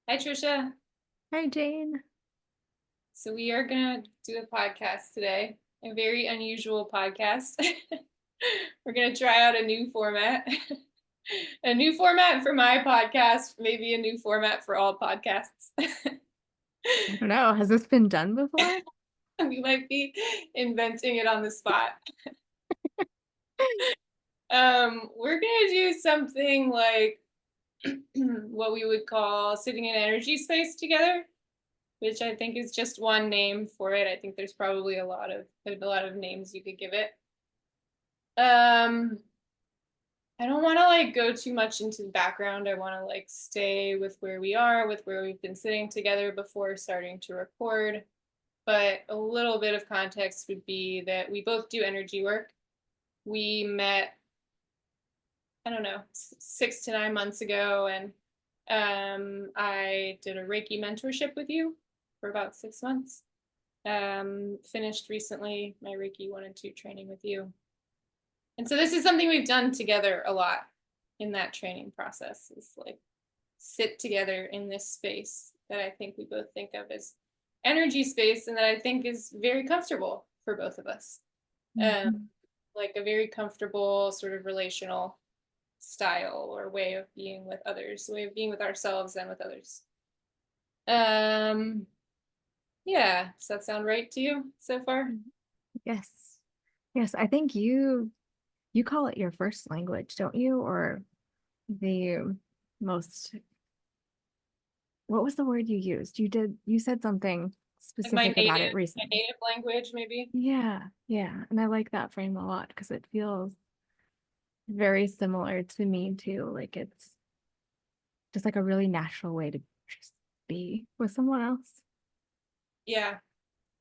Hi, Tricia. Hi, Jane. So we are gonna do a podcast today, a very unusual podcast. We're gonna try out a new format, a new format for my podcast, maybe a new format for all podcasts. I don't know. Has this been done before? We might be inventing it on the spot. We're gonna do something like what we would call sitting in energy space together, which I think is just one name for it. I think there's probably a lot of names you could give it. Um, I don't want to go too much into the background. I want to stay with where we are, with where we've been sitting together before starting to record. But a little bit of context would be that we both do energy work. We met, I don't know, 6 to 9 months ago, and I did a Reiki mentorship with you for about 6 months. Finished recently my Reiki 1 and 2 training with you. And so this is something we've done together a lot in that training process, is sit together in this space that I think we both think of as energy space, and that I think is very comfortable for both of us. Um, Mhm. like a very comfortable sort of relational style or way of being with others, way of being with ourselves and with others. Um, yeah, does that sound right to you so far? Yes. Yes, I think you call it your first language, don't you? Or the most, what was the word you used? You said something Like my specific about it native my recently. native language, maybe. Yeah, yeah. And I like that frame a lot because it feels very similar to me too. Like it's just like a really natural way to just be with someone else. Yeah.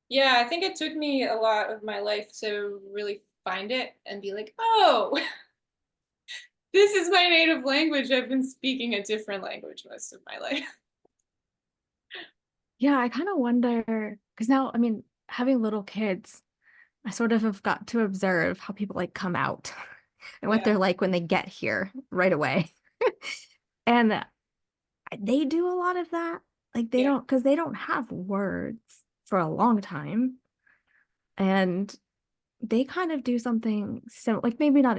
Yeah, I think it took me a lot of my life to really find it and be like, oh, this is my native language. I've been speaking a different language most of my life. Yeah, I kind of wonder because now, I mean, having little kids, I sort of have got to observe how people like come out and what Yeah, they're like when they get here right away. And they do a lot of that. Like they yeah, don't, because they don't have words for a long time. And they kind of do something similar, like maybe not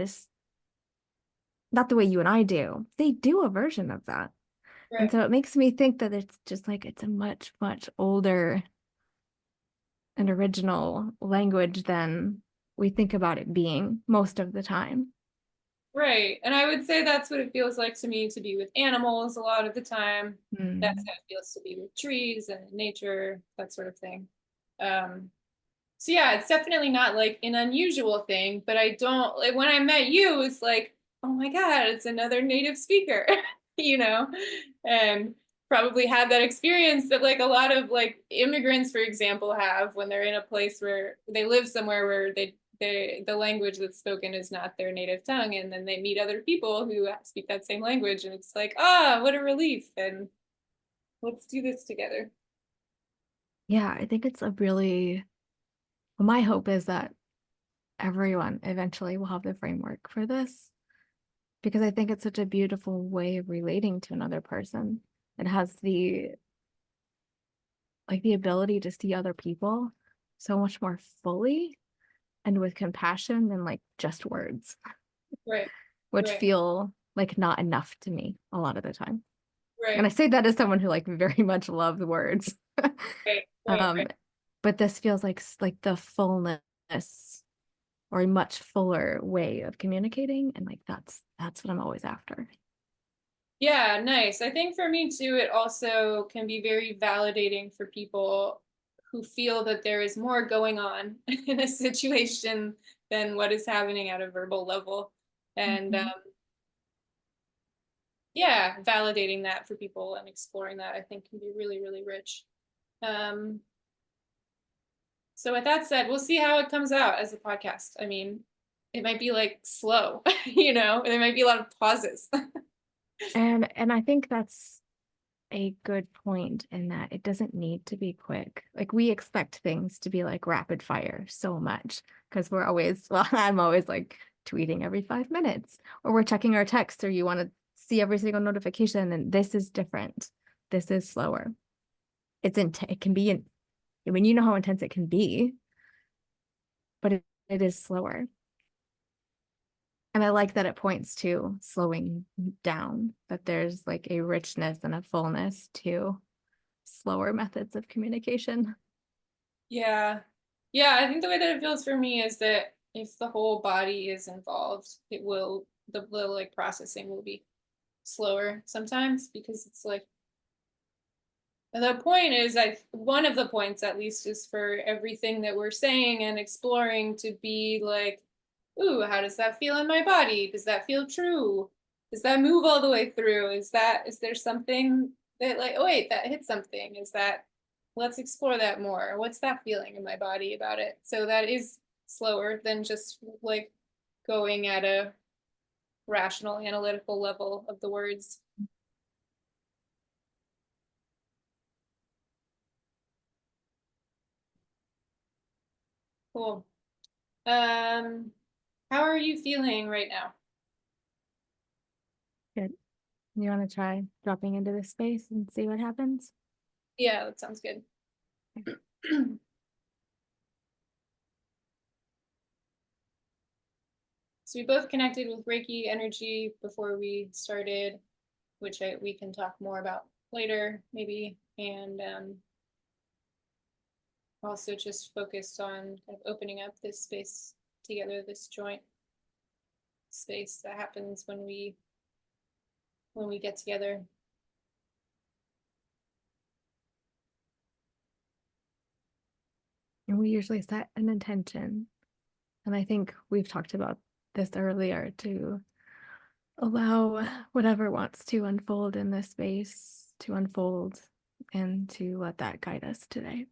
the way you and I do. They do a version of that. And right, so it makes me think that it's just like it's a much, much older and original language than we think about it being most of the time. right. And I would say that's what it feels like to me to be with animals a lot of the time. That's Mm. how it feels to be with trees and nature, that sort of thing. Um, so yeah, it's definitely not like an unusual thing, but I don't like when I met you, it's like, oh my God, it's another native speaker, you know, and probably had that experience that like a lot of like immigrants, for example, have when they're in a place where they live somewhere where the language that's spoken is not their native tongue, and then they meet other people who speak that same language, and it's like, ah, what a relief, and let's do this together. Yeah, I think it's a really, well, my hope is that everyone eventually will have the framework for this because I think it's such a beautiful way of relating to another person. It has the ability to see other people so much more fully and with compassion than like just words, Right, which right, feel like not enough to me a lot of the time. And right, I say that as someone who like very much loves words. right, right, Um, right. but this feels like the fullness or a much fuller way of communicating. And like that's what I'm always after. Yeah, nice. I think for me too, it also can be very validating for people who feel that there is more going on in a situation than what is happening at a verbal level. And Mhm. yeah, validating that for people and exploring that, I think can be really, really rich. Um, so with that said, we'll see how it comes out as a podcast. I mean, it might be like slow, there might be a lot of pauses. And I think that's a good point in that it doesn't need to be quick. Like we expect things to be like rapid fire so much because we're always, well, I'm always like tweeting every 5 minutes or we're checking our texts or you want to see every single notification. And this is different. this is slower. It can be, I mean, you know how intense it can be, but it is slower. And I like that it points to slowing down, that there's like a richness and a fullness to slower methods of communication. Yeah. Yeah, I think the way that it feels for me is that if the whole body is involved, it will the like processing will be slower sometimes because it's like the point is I one of the points at least is for everything that we're saying and exploring to be like, ooh, how does that feel in my body? Does that feel true? Does that move all the way through? Is there something that like, oh wait, that hit something? Is that let's explore that more. What's that feeling in my body about it? So that is slower than just like going at a rational analytical level of the words. Cool. Um, how are you feeling right now? Good. You want to try dropping into this space and see what happens? Yeah, that sounds good. So we both connected with Reiki energy before we started, which we can talk more about later, maybe. And also just focused on kind of opening up this space together, this joint space that happens when we get together. And we usually set an intention. And I think we've talked about this earlier, to allow whatever wants to unfold in this space to unfold and to let that guide us today.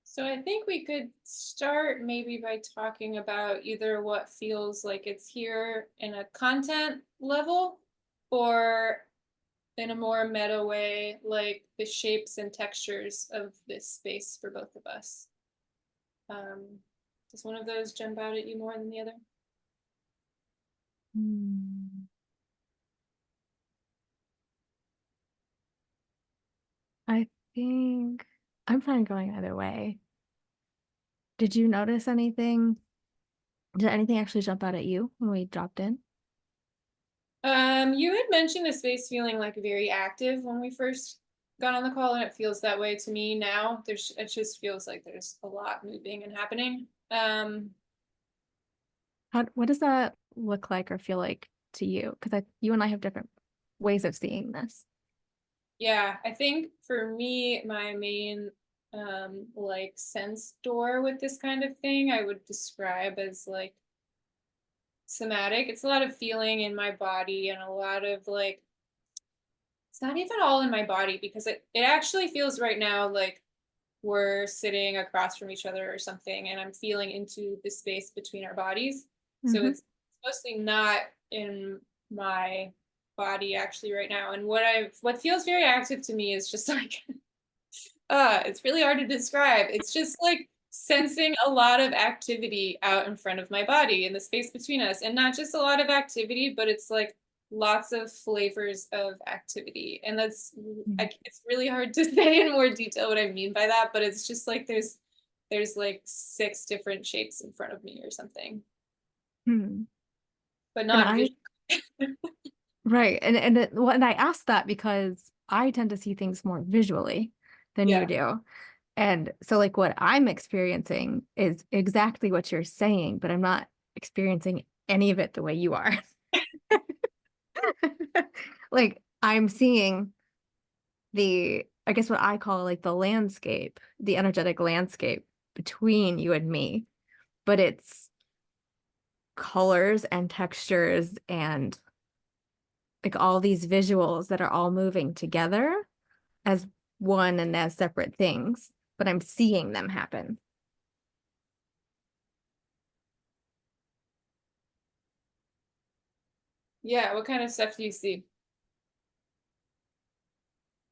So I think we could start maybe by talking about either what feels like it's here in a content level or in a more meta way, like the shapes and textures of this space for both of us. Does one of those jump out at you more than the other? I think I'm fine going either way. Did you notice anything? Did anything actually jump out at you when we dropped in? You had mentioned the space feeling like very active when we first got on the call, and it feels that way to me now. It just feels like there's a lot moving and happening. What does that look like or feel like to you? Because you and I have different ways of seeing this. Yeah, I think for me, my main like sense door with this kind of thing, I would describe as like somatic. It's a lot of feeling in my body and a lot of like it's not even all in my body because it actually feels right now like we're sitting across from each other or something and I'm feeling into the space between our bodies. So Mm-hmm. it's mostly not in my body actually right now. And what feels very active to me is just like it's really hard to describe. It's just like sensing a lot of activity out in front of my body in the space between us. And not just a lot of activity, but it's like lots of flavors of activity. And it's really hard to say in more detail what I mean by that, but it's just like there's like 6 different shapes in front of me or something, Hmm. but And not visual. right. Well, and I asked that because I tend to see things more visually than you Yeah. do. And so like what I'm experiencing is exactly what you're saying, but I'm not experiencing any of it the way you are. Like I'm seeing I guess what I call like the landscape, the energetic landscape between you and me, but it's colors and textures and like all these visuals that are all moving together as one and as separate things, but I'm seeing them happen. Yeah, what kind of stuff do you see?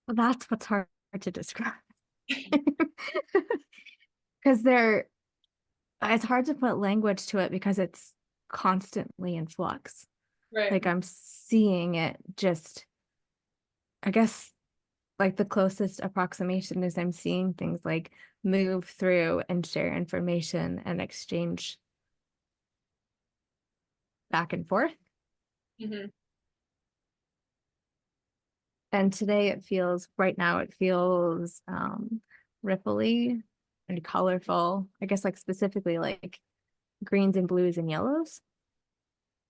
Well, that's what's hard to describe. Because they're it's hard to put language to it because it's constantly in flux. Right. Like I'm seeing it just, I guess, like the closest approximation is I'm seeing things like move through and share information and exchange back and forth. Hmm. And today right now it feels ripply and colorful. I guess like specifically like greens and blues and yellows,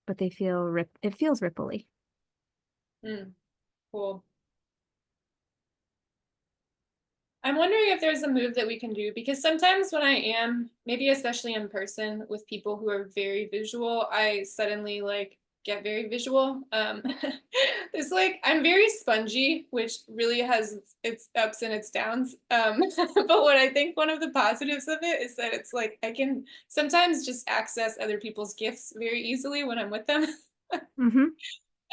but it feels ripply. Mm, cool. I'm wondering if there's a move that we can do because sometimes when I am, maybe especially in person with people who are very visual, I suddenly like get very visual. It's like I'm very spongy, which really has its ups and its downs. But what I think one of the positives of it is that it's like I can sometimes just access other people's gifts very easily when I'm with them. Hmm.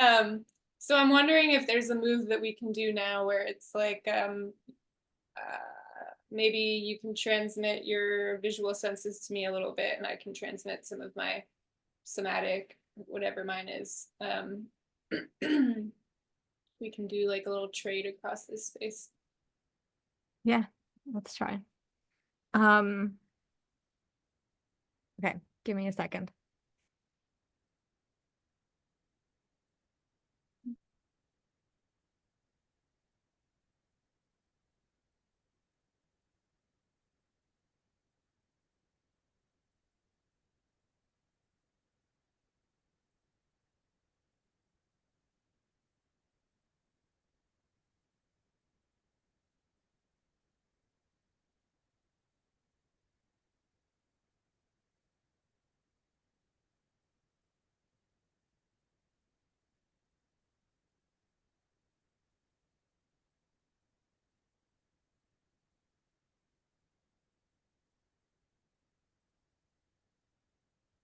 Um, so I'm wondering if there's a move that we can do now where it's like maybe you can transmit your visual senses to me a little bit and I can transmit some of my somatic, whatever mine is. We can do like a little trade across this space. Yeah, let's try. Um, okay, give me a second.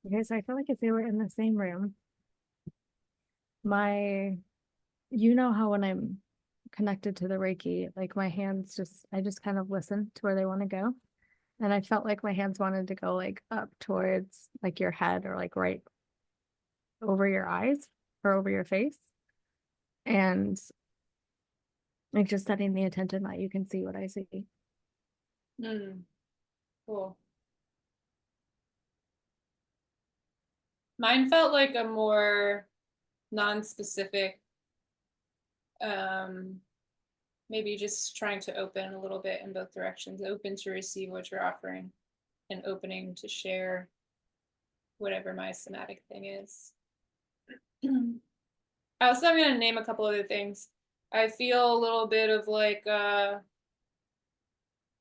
Okay, so I feel like if they were in the same room, my, you know how when I'm connected to the Reiki, like my hands I just kind of listen to where they want to go. And I felt like my hands wanted to go like up towards like your head or like right over your eyes or over your face. And like just setting the attention that you can see what I see. Mm, cool. Mine felt like a more non-specific, um, maybe just trying to open a little bit in both directions, open to receive what you're offering and opening to share whatever my somatic thing is. Also, I'm going to name a couple other things. I feel a little bit of like a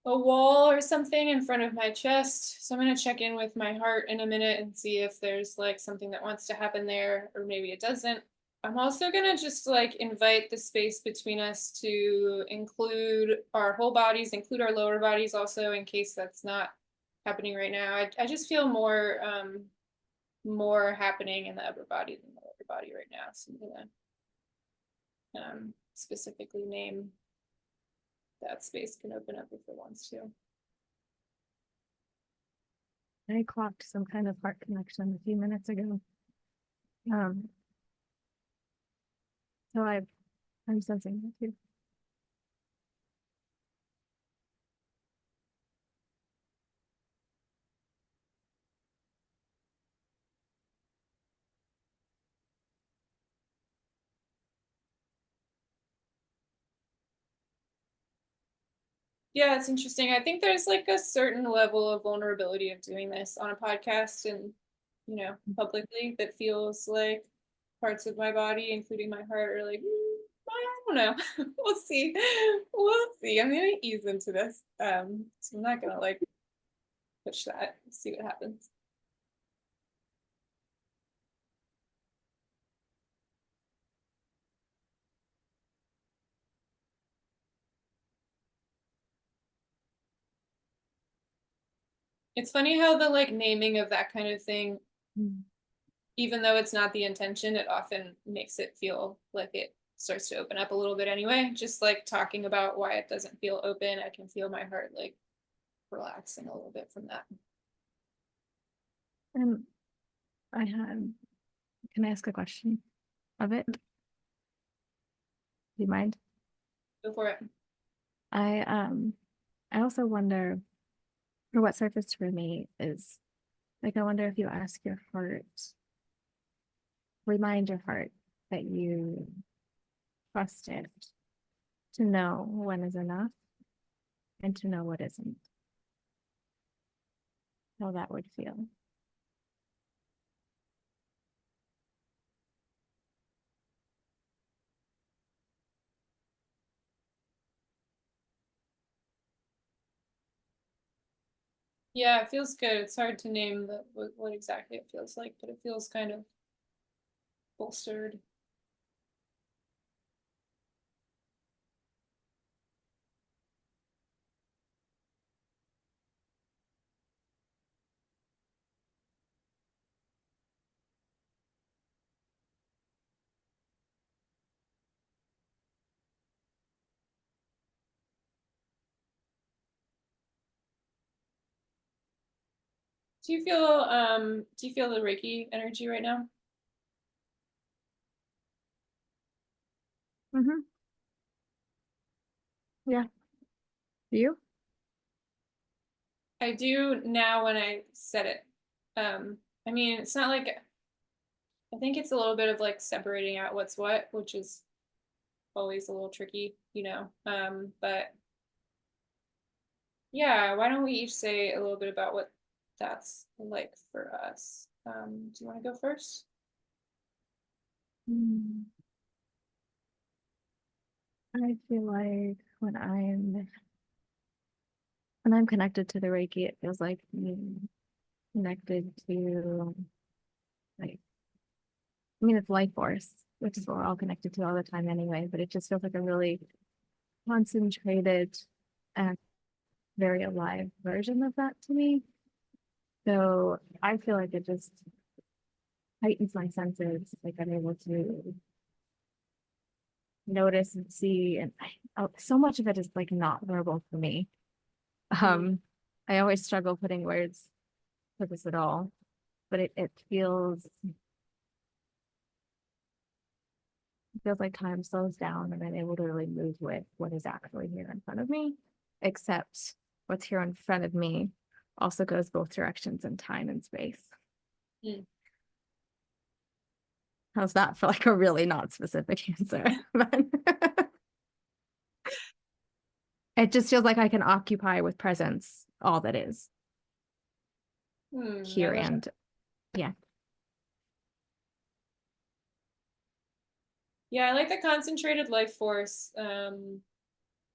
wall or something in front of my chest. So I'm going to check in with my heart in a minute and see if there's like something that wants to happen there, or maybe it doesn't. I'm also going to just like invite the space between us to include our whole bodies, include our lower bodies also, in case that's not happening right now. I just feel more happening in the upper body than the lower body right now. So I'm going to specifically name that space can open up if it wants to. I clocked some kind of heart connection a few minutes ago. Um, so I'm sensing that too. Yeah, it's interesting. I think there's like a certain level of vulnerability of doing this on a podcast and, publicly that feels like parts of my body, including my heart, are like, I don't know. We'll see. We'll see. I'm gonna ease into this. So I'm not gonna like push that. See what happens. It's funny how the like naming of that kind of thing Mm. even though it's not the intention, it often makes it feel like it starts to open up a little bit anyway. Just like talking about why it doesn't feel open, I can feel my heart like relaxing a little bit from that. And can I ask a question of it? Do you mind? Go for it. I also wonder, or what surfaced for me is like, I wonder if you ask your heart, remind your heart that you trust it to know when is enough and to know what isn't, how that would feel. Yeah, it feels good. It's hard to name what exactly it feels like, but it feels kind of bolstered. Do you feel the Reiki energy right now? Mm-hmm. Yeah. Do you? I do now when I said it. I mean, it's not like I think it's a little bit of like separating out what's what, which is always a little tricky, you know. But yeah, why don't we each say a little bit about what that's like for us? Do you want to go first? Mm. I feel like when I'm connected to the Reiki, it feels like being connected to like, I mean, it's life force, which is what we're all connected to all the time anyway, but it just feels like a really concentrated and very alive version of that to me. So I feel like it just heightens my senses. Like I'm able to notice and see, and so much of it is like not verbal for me. Mm. Um, I always struggle putting words to this at all, but it feels like time slows down and I'm able to really move with what is actually here in front of me, except what's here in front of me also goes both directions in time and space. Mm. How's that for like a really not specific answer? It just feels like I can occupy with presence all that is I here love and yeah. Yeah, I like the concentrated life force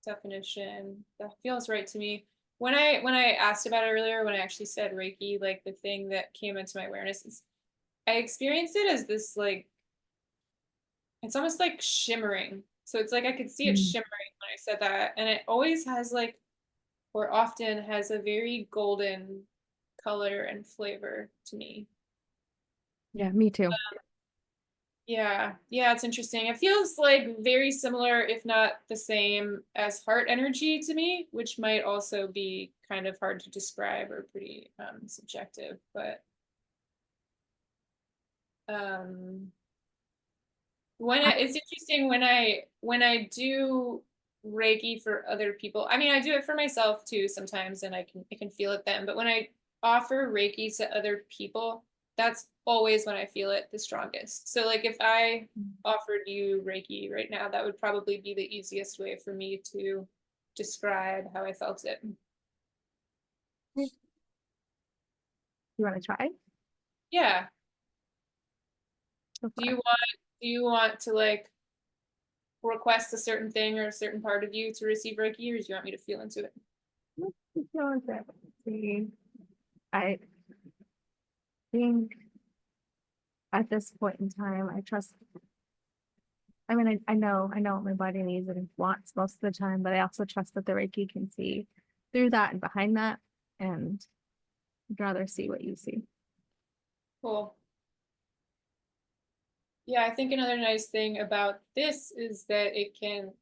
definition. That feels right to me. When I asked about it earlier, when I actually said Reiki, like the thing that came into my awareness is I experienced it as this like it's almost like shimmering. So it's like I could see it Mm. shimmering when I said that. And it always has like or often has a very golden color and flavor to me. Yeah, me too. Yeah, yeah, it's interesting. It feels like very similar, if not the same, as heart energy to me, which might also be kind of hard to describe or pretty subjective. But um, it's interesting when I do Reiki for other people. I mean, I do it for myself too sometimes, and I can feel it then. But when I offer Reiki to other people, that's always when I feel it the strongest. So like if I offered you Reiki right now, that would probably be the easiest way for me to describe how I felt it. You want to try? Yeah. So Do far. you want to like request a certain thing or a certain part of you to receive Reiki, or do you want me to feel into it? Let's go with it. See, I think at this point in time, I trust. I mean, I know what my body needs and wants most of the time, but I also trust that the Reiki can see through that and behind that, and I'd rather see what you see. Cool. Yeah, I think another nice thing about this is that it can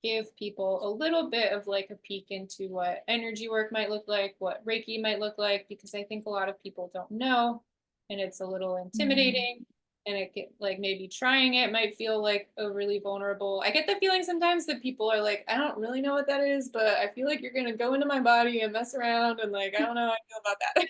give people a little bit of like a peek into what energy work might look like, what Reiki might look like, because I think a lot of people don't know and it's a little Mm. intimidating. And it get like maybe trying it might feel like overly vulnerable. I get the feeling sometimes that people are like, I don't really know what that is, but I feel like you're gonna go into my body and mess around and like I don't know how I feel about that.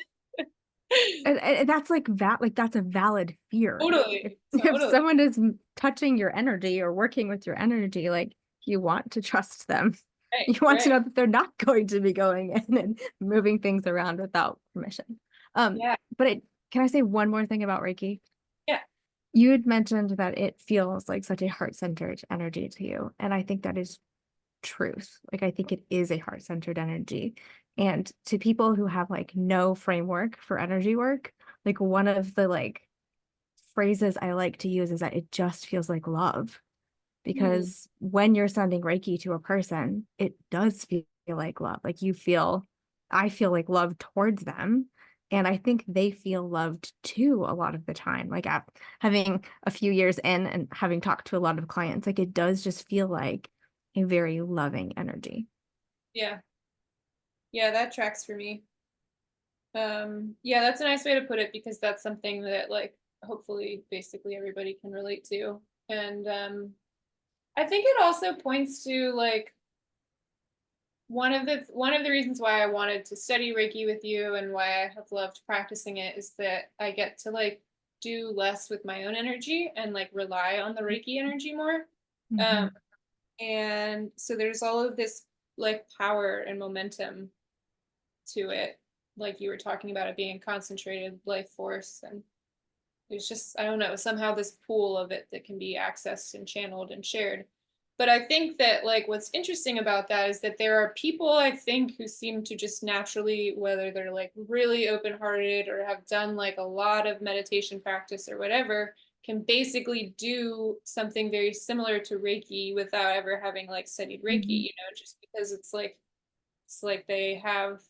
And that's like that, like that's a valid fear. If Totally, if totally. someone is touching your energy or working with your energy, like you want to trust them. Right, You want to right. know that they're not going to be going in and moving things around without permission. Yeah, But can I say one more thing about Reiki? yeah. You had mentioned that it feels like such a heart-centered energy to you, and I think that is truth. Like I think it is a heart-centered energy. And to people who have like no framework for energy work, like one of the like phrases I like to use is that it just feels like love. Hmm. Because when you're sending Reiki to a person, it does feel like love. Like I feel like love towards them. And I think they feel loved too a lot of the time. Like having a few years in and having talked to a lot of clients, like it does just feel like a very loving energy. Yeah, yeah, that tracks for me. Yeah, that's a nice way to put it because that's something that like hopefully basically everybody can relate to. And I think it also points to like one of the reasons why I wanted to study Reiki with you and why I have loved practicing it is that I get to like do less with my own energy and like rely on the Reiki energy more. Um, Mhm. and so there's all of this like power and momentum to it, like you were talking about it being concentrated life force. And there's just, I don't know, somehow this pool of it that can be accessed and channeled and shared. But I think that like what's interesting about that is that there are people I think who seem to just naturally, whether they're like really open-hearted or have done like a lot of meditation practice or whatever, can basically do something very similar to Reiki without ever having like studied Reiki, Mhm. just because it's like they have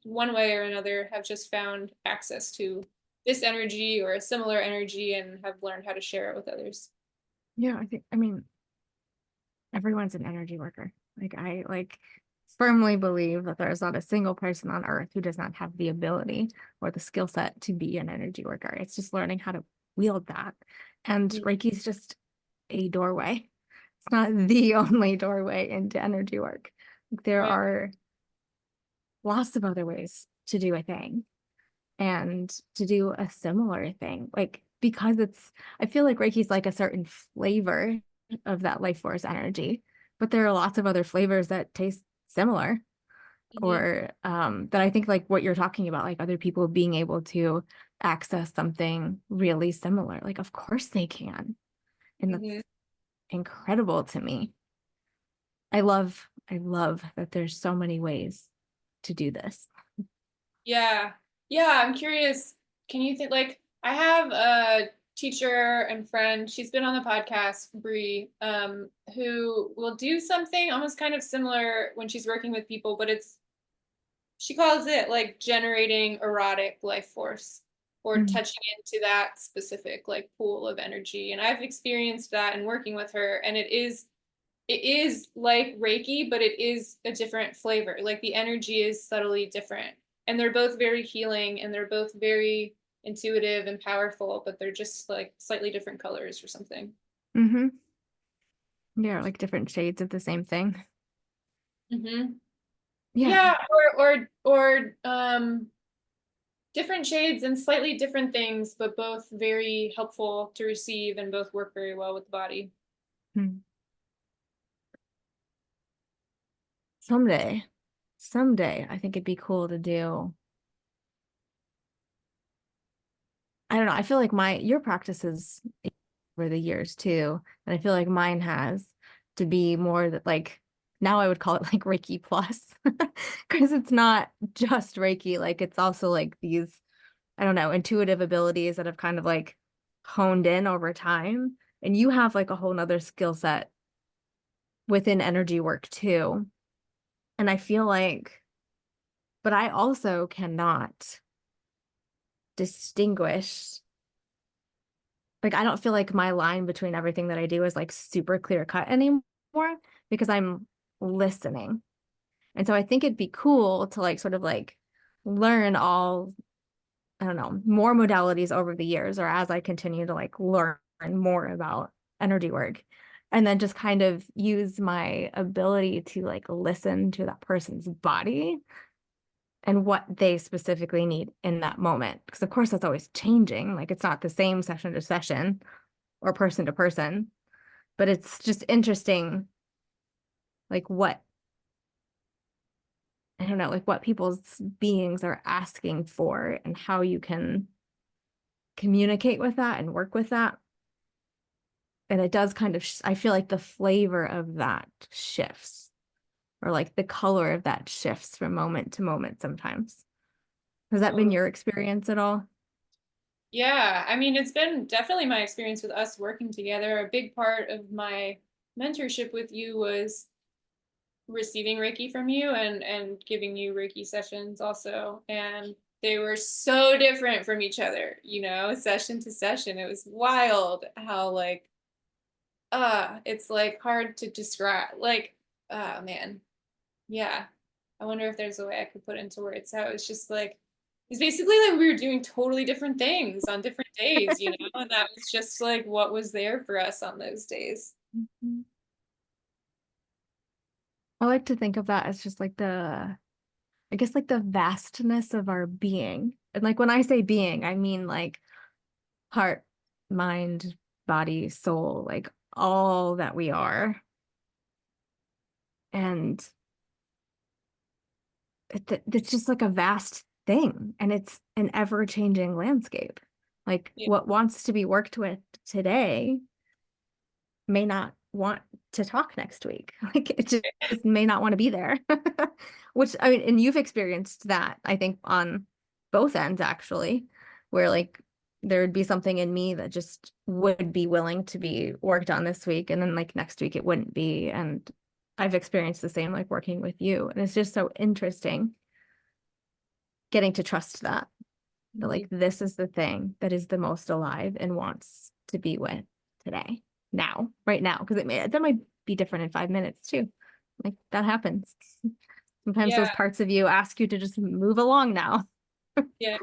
one way or another have just found access to this energy or a similar energy and have learned how to share it with others. Yeah, I mean, everyone's an energy worker. Like I like firmly believe that there is not a single person on earth who does not have the ability or the skill set to be an energy worker. It's just learning how to wield that. And Mhm. Reiki is just a doorway. It's not the only doorway into energy work. There Right. are lots of other ways to do a thing and to do a similar thing. Like because I feel like Reiki's like a certain flavor of that life force energy, but there are lots of other flavors that taste similar Hmm. or that I think like what you're talking about, like other people being able to access something really similar. Like of course they can. And that's Hmm. incredible to me. I love that there's so many ways to do this. Yeah. Yeah. I'm curious. Can you think like I have a teacher and friend, she's been on the podcast, Bree, who will do something almost kind of similar when she's working with people, but she calls it like generating erotic life force or Mm. touching into that specific like pool of energy. And I've experienced that in working with her, and it is like Reiki, but it is a different flavor. Like the energy is subtly different. And they're both very healing and they're both very intuitive and powerful, but they're just like slightly different colors or something. Hmm. Yeah, like different shades of the same thing. Hmm. Yeah. Yeah, or different shades and slightly different things, but both very helpful to receive and both work very well with the body. Hmm. Someday, someday, I think it'd be cool to do. I don't know. I feel like your practice is over the years too, and I feel like mine has to be more that like now I would call it like Reiki plus because it's not just Reiki. Like it's also like these, I don't know, intuitive abilities that have kind of like honed in over time. And you have like a whole nother skill set within energy work too. And I feel like, but I also cannot distinguish like I don't feel like my line between everything that I do is like super clear cut anymore because I'm listening. And so I think it'd be cool to like sort of like learn all, I don't know, more modalities over the years or as I continue to like learn more about energy work. And then just kind of use my ability to like listen to that person's body and what they specifically need in that moment. Because of course that's always changing. Like it's not the same session to session or person to person, but it's just interesting, like what, I don't know, like what people's beings are asking for and how you can communicate with that and work with that. And it does kind of, I feel like the flavor of that shifts or like the color of that shifts from moment to moment sometimes. Has that been Totally. your experience at all? Yeah, I mean, it's been definitely my experience with us working together. A big part of my mentorship with you was receiving Reiki from you and giving you Reiki sessions also. And they were so different from each other, you know, session to session. It was wild how like it's like hard to describe. Like, oh man. Yeah. I wonder if there's a way I could put into words how it's just like it's basically like we were doing totally different things on different days, you know, and that was just like what was there for us on those days. Mhm. I like to think of that as just like the, I guess like the vastness of our being. And like when I say being, I mean like heart, mind, body, soul, like all that we are. And it's just like a vast thing. And it's an ever-changing landscape. Like Yeah. what wants to be worked with today may not want to talk next week. Like it just may not want to be there. Which I mean, and you've experienced that, I think, on both ends actually, where like there would be something in me that just would be willing to be worked on this week, and then like next week it wouldn't be. And I've experienced the same like working with you. And it's just so interesting getting to trust that, that Mhm. like this is the thing that is the most alive and wants to be with today, now, right now. Because that might be different in 5 minutes too. Like that happens. Sometimes Yeah. those parts of you ask you to just move along now. Yeah.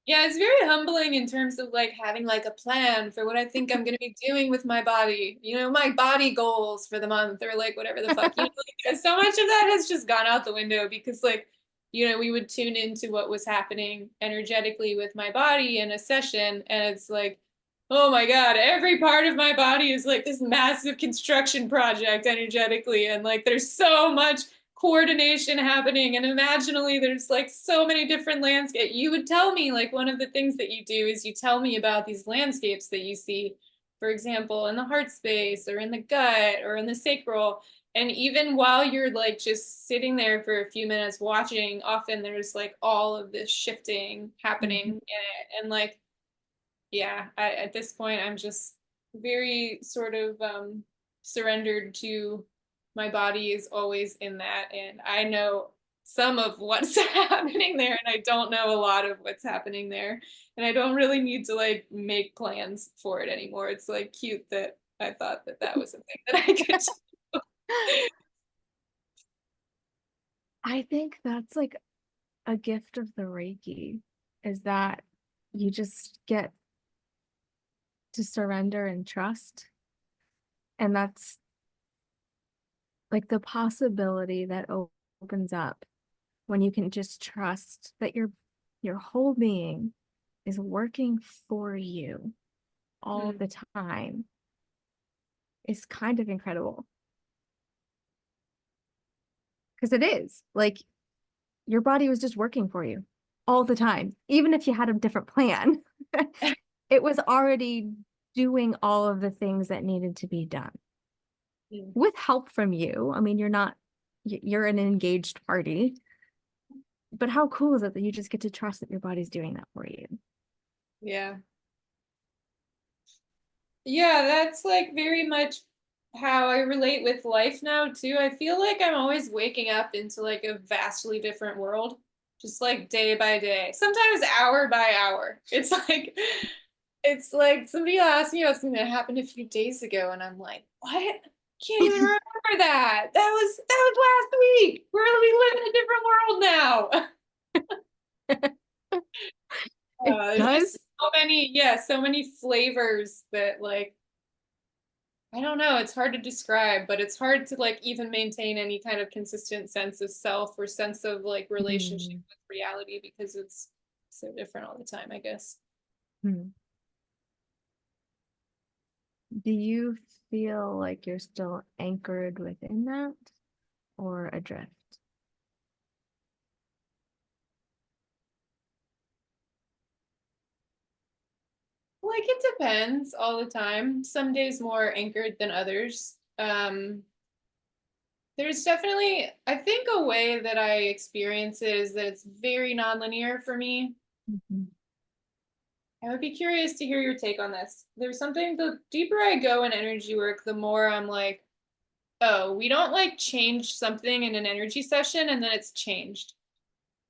Yeah, it's very humbling in terms of like having like a plan for what I think I'm going to be doing with my body, you know, my body goals for the month or like whatever the fuck, you know, like so much of that has just gone out the window because like, you know, we would tune into what was happening energetically with my body in a session and it's like, oh my God, every part of my body is like this massive construction project energetically and like there's so much coordination happening and imaginally there's like so many different landscapes. You would tell me like one of the things that you do is you tell me about these landscapes that you see, for example, in the heart space or in the gut or in the sacral. And even while you're like just sitting there for a few minutes watching, often there's like all of this shifting happening in Mhm. it. And like, yeah, at this point, I'm just very sort of surrendered to my body is always in that. And I know some of what's happening there, and I don't know a lot of what's happening there. And I don't really need to like make plans for it anymore. It's like cute that I thought that that was something that I could do. I think that's like a gift of the Reiki, is that you just get to surrender and trust. And that's like the possibility that opens up when you can just trust that your whole being is working for you all Mm, the time is kind of incredible. Because it is like your body was just working for you all the time, even if you had a different plan. It was already doing all of the things that needed to be done mm. with help from you. I mean, you're an engaged party, but how cool is it that you just get to trust that your body's doing that for you? Yeah. Yeah, that's like very much how I relate with life now too. I feel like I'm always waking up into like a vastly different world, just like day by day, sometimes hour by hour. It's like It's like somebody asked me about something that happened a few days ago, and I'm like, what? Can't even remember that. That was last week. We live in a different world now. It There's just does. so many, yeah, so many flavors that like I don't know, it's hard to describe, but it's hard to like even maintain any kind of consistent sense of self or sense of like relationship Mm. with reality because it's so different all the time, I guess. Hmm. Do you feel like you're still anchored within that or adrift? Like it depends all the time. Some days more anchored than others. There's definitely, I think a way that I experience it is that it's very nonlinear for me. Mhm. I would be curious to hear your take on this. There's something, the deeper I go in energy work, the more I'm like, oh, we don't like change something in an energy session and then it's changed.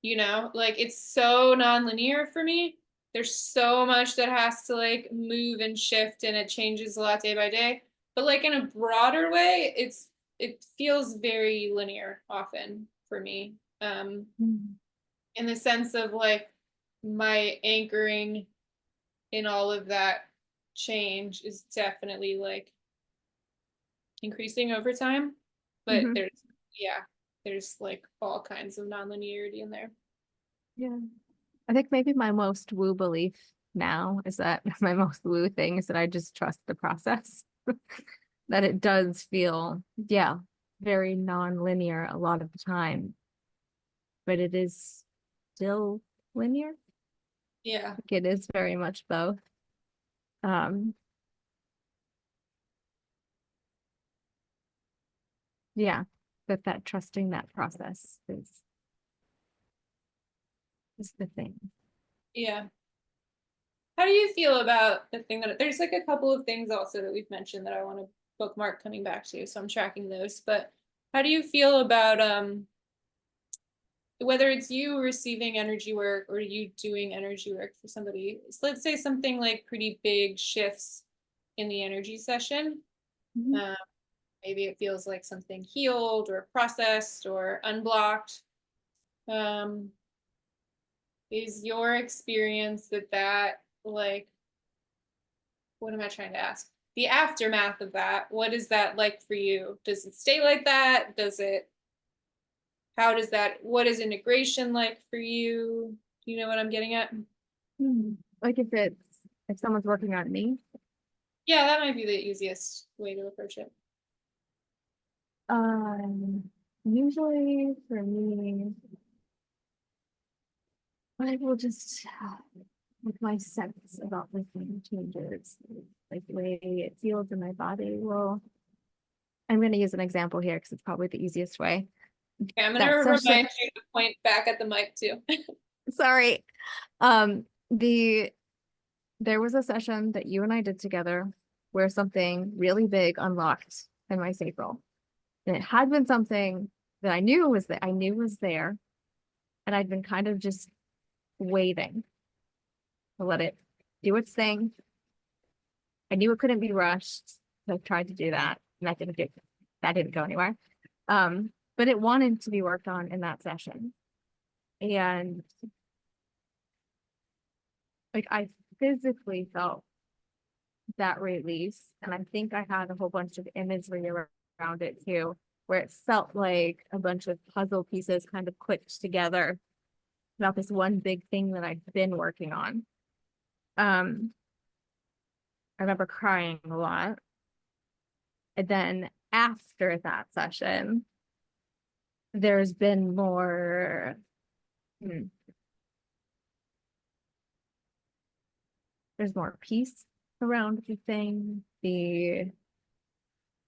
Like it's so nonlinear for me. There's so much that has to like move and shift and it changes a lot day by day. But like in a broader way, it feels very linear often for me. Mm. In the sense of like my anchoring in all of that change is definitely like increasing over time. But Mhm. yeah, there's like all kinds of nonlinearity in there. Yeah. I think maybe my most woo belief now is that my most woo thing is that I just trust the process. That it does feel, yeah, very non-linear a lot of the time, but it is still linear. Yeah. Like it is very much both. Um, yeah, but that trusting that process is the thing. Yeah. How do you feel about the thing that there's like a couple of things also that we've mentioned that I want to bookmark coming back to, so I'm tracking those. But how do you feel about whether it's you receiving energy work or you doing energy work for somebody? So let's say something like pretty big shifts in the energy session. Mhm. Um, Maybe it feels like something healed or processed or unblocked. Um, is your experience that like what am I trying to ask? The aftermath of that, what is that like for you? Does it stay like that? How does what is integration like for you? Do you know what I'm getting at? Like if someone's working on me, Yeah, that might be the easiest way to approach it. um, usually for me, I will just with my sense about the thing changes, like the way it feels in my body. Well, I'm going to use an example here because it's probably the easiest way. Okay, I'm gonna That session, remind you to point back at the mic too. sorry. Um, there was a session that you and I did together where something really big unlocked in my sacral. And it had been something that I knew was there, and I'd been kind of just waiting to let it do its thing. I knew it couldn't be rushed. So I tried to do that, and that didn't go anywhere. But it wanted to be worked on in that session. And like I physically felt that release. And I think I had a whole bunch of imagery around it too, where it felt like a bunch of puzzle pieces kind of clicked together about this one big thing that I'd been working on. Um, I remember crying a lot. And then after that session, there's been more, hmm, there's more peace around the thing. The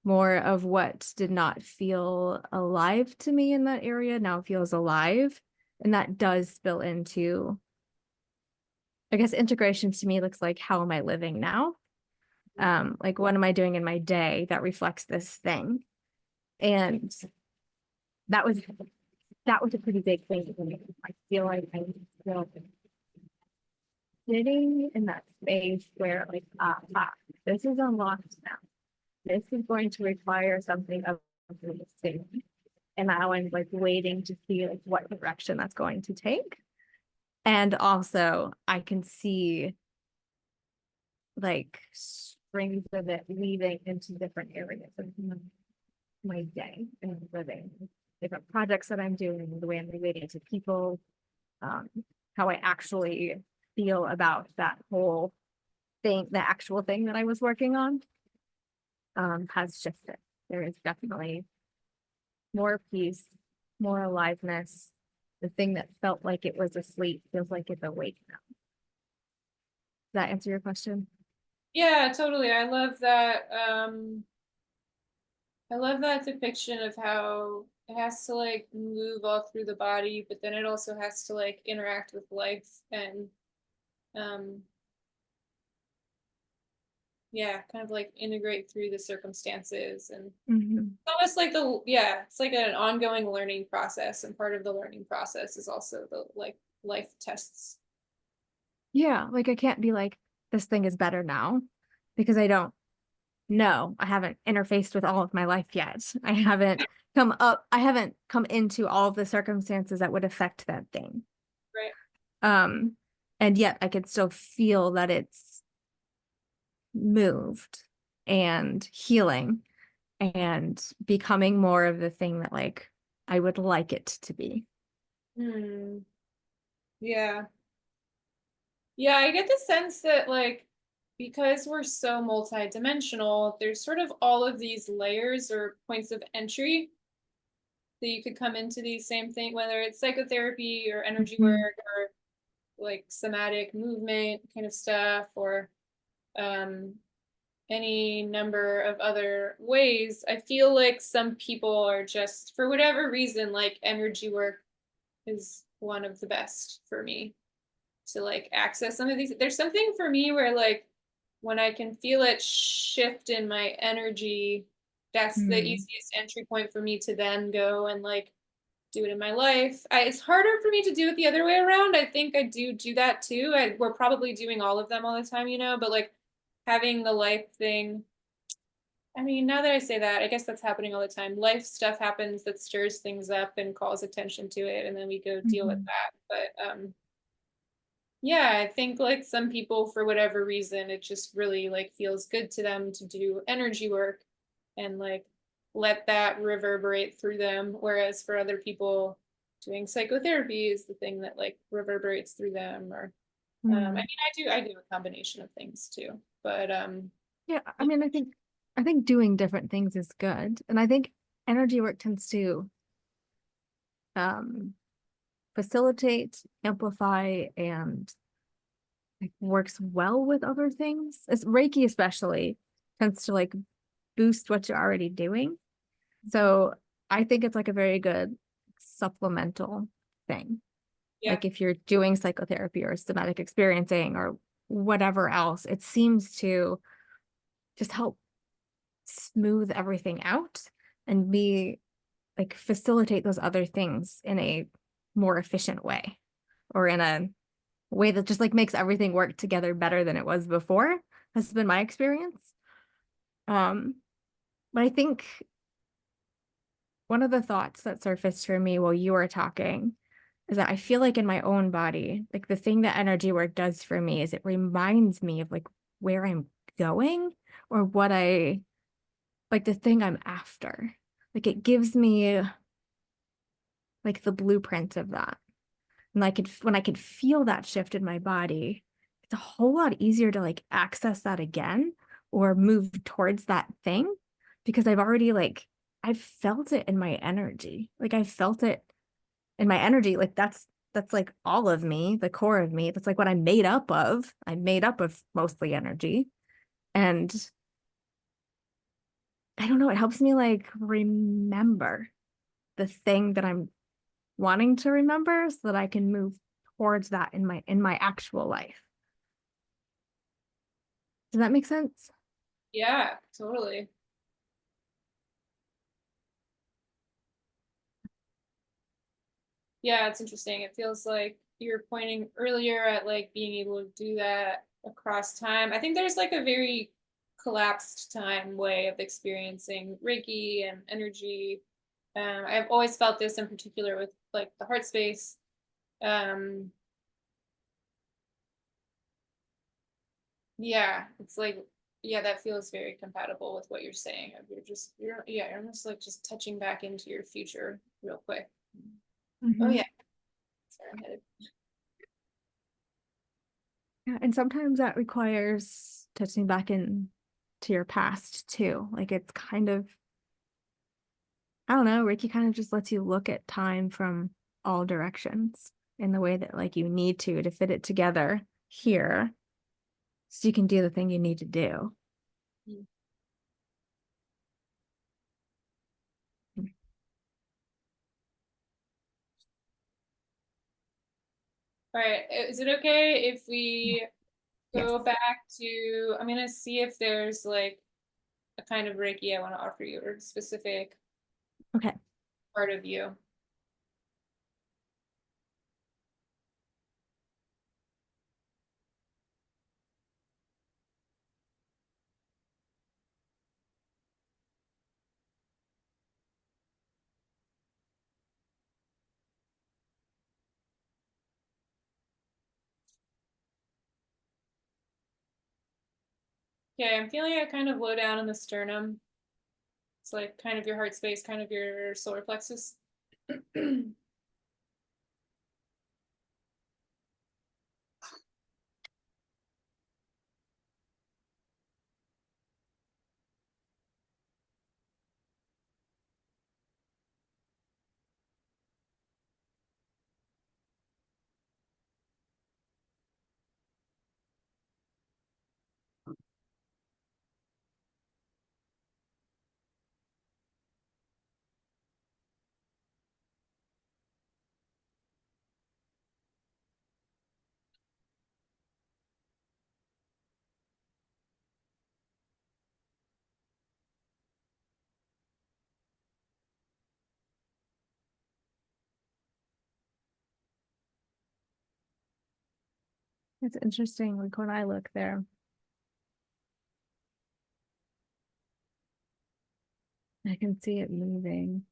more of what did not feel alive to me in that area now feels alive. And that does spill into, I guess, integration to me looks like, how am I living now? Like, what am I doing in my day that reflects this thing? And that was that was a pretty big thing for me. I feel like I feel sitting in that space where like, this is unlocked now. This is going to require something of this thing. And now I'm like waiting to see like what direction that's going to take. And also I can see like strings of it weaving into different areas of my day and living, different projects that I'm doing, the way I'm relating to people, how I actually feel about that whole thing, the actual thing that I was working on, has shifted. There is definitely more peace, more aliveness. The thing that felt like it was asleep feels like it's awake now. Does that answer your question? Yeah, totally. I love that depiction of how it has to like move all through the body, but then it also has to like interact with life and um yeah, kind of like integrate through the circumstances. And almost like it's like an ongoing learning process, and part of the learning process is also the like life tests. Yeah, like I can't be like, this thing is better now because I don't know. I haven't interfaced with all of my life yet. I haven't come into all of the circumstances that would affect that thing. Right. Um, and yet I could still feel that it's moved and healing and becoming more of the thing that like I would like it to be. Hmm. Yeah. Yeah, I get the sense that like because we're so multidimensional, there's sort of all of these layers or points of entry that you could come into these same thing, whether it's psychotherapy or energy work Mhm. or like somatic movement kind of stuff, or um, any number of other ways. I feel like some people are just, for whatever reason, like energy work is one of the best for me to like access some of these. There's something for me where like when I can feel it shift in my energy, that's the Mm. easiest entry point for me to then go and like do it in my life. It's harder for me to do it the other way around. I think I do that too. We're probably doing all of them all the time, but like having the life thing. I mean, now that I say that, I guess that's happening all the time. Life stuff happens that stirs things up and calls attention to it, and then we go deal with Mhm. that. But yeah, I think like some people, for whatever reason, it just really like feels good to them to do energy work and like let that reverberate through them. Whereas for other people, doing psychotherapy is the thing that like reverberates through them. Or I mean, Mm. I do a combination of things too. But Yeah, I mean, I think doing different things is good. And I think energy work tends to um facilitate, amplify, and like works well with other things. It's Reiki especially tends to like boost what you're already doing. So I think it's like a very good supplemental thing. yeah, Like if you're doing psychotherapy or somatic experiencing or whatever else, it seems to just help smooth everything out and be like facilitate those other things in a more efficient way or in a way that just like makes everything work together better than it was before. Has been my experience. Um, but I think one of the thoughts that surfaced for me while you were talking is that I feel like in my own body, like the thing that energy work does for me is it reminds me of like where I'm going or what I like the thing I'm after. Like it gives me like the blueprint of that. And I could when I could feel that shift in my body, it's a whole lot easier to like access that again or move towards that thing because I've already like I've felt it in my energy. Like I felt it in my energy. Like that's like all of me, the core of me. That's like what I'm made up of. I'm made up of mostly energy. And I don't know, it helps me like remember the thing that I'm wanting to remember so that I can move towards that in my actual life. Does that make sense? yeah, totally. Yeah, it's interesting. It feels like you were pointing earlier at like being able to do that across time. I think there's like a very collapsed time way of experiencing Reiki and energy. I've always felt this in particular with like the heart space. Um, yeah, it's like, yeah, that feels very compatible with what you're saying. You're almost like just touching back into your future real quick. Oh Mhm. yeah, sorry, I'm headed. Yeah, and sometimes that requires touching back in to your past too. Like it's kind of, I don't know, Reiki kind of just lets you look at time from all directions in the way that like you need to fit it together here so you can do the thing you need to do. Mm. All right, is it okay if we Yes. go back to, I'm gonna see if there's like a kind of Reiki I want to offer you or a specific Okay. part of you. Okay, I'm feeling it kind of low down in the sternum. It's like kind of your heart space, kind of your solar plexus. It's interesting. Like when I look there, I can see it moving.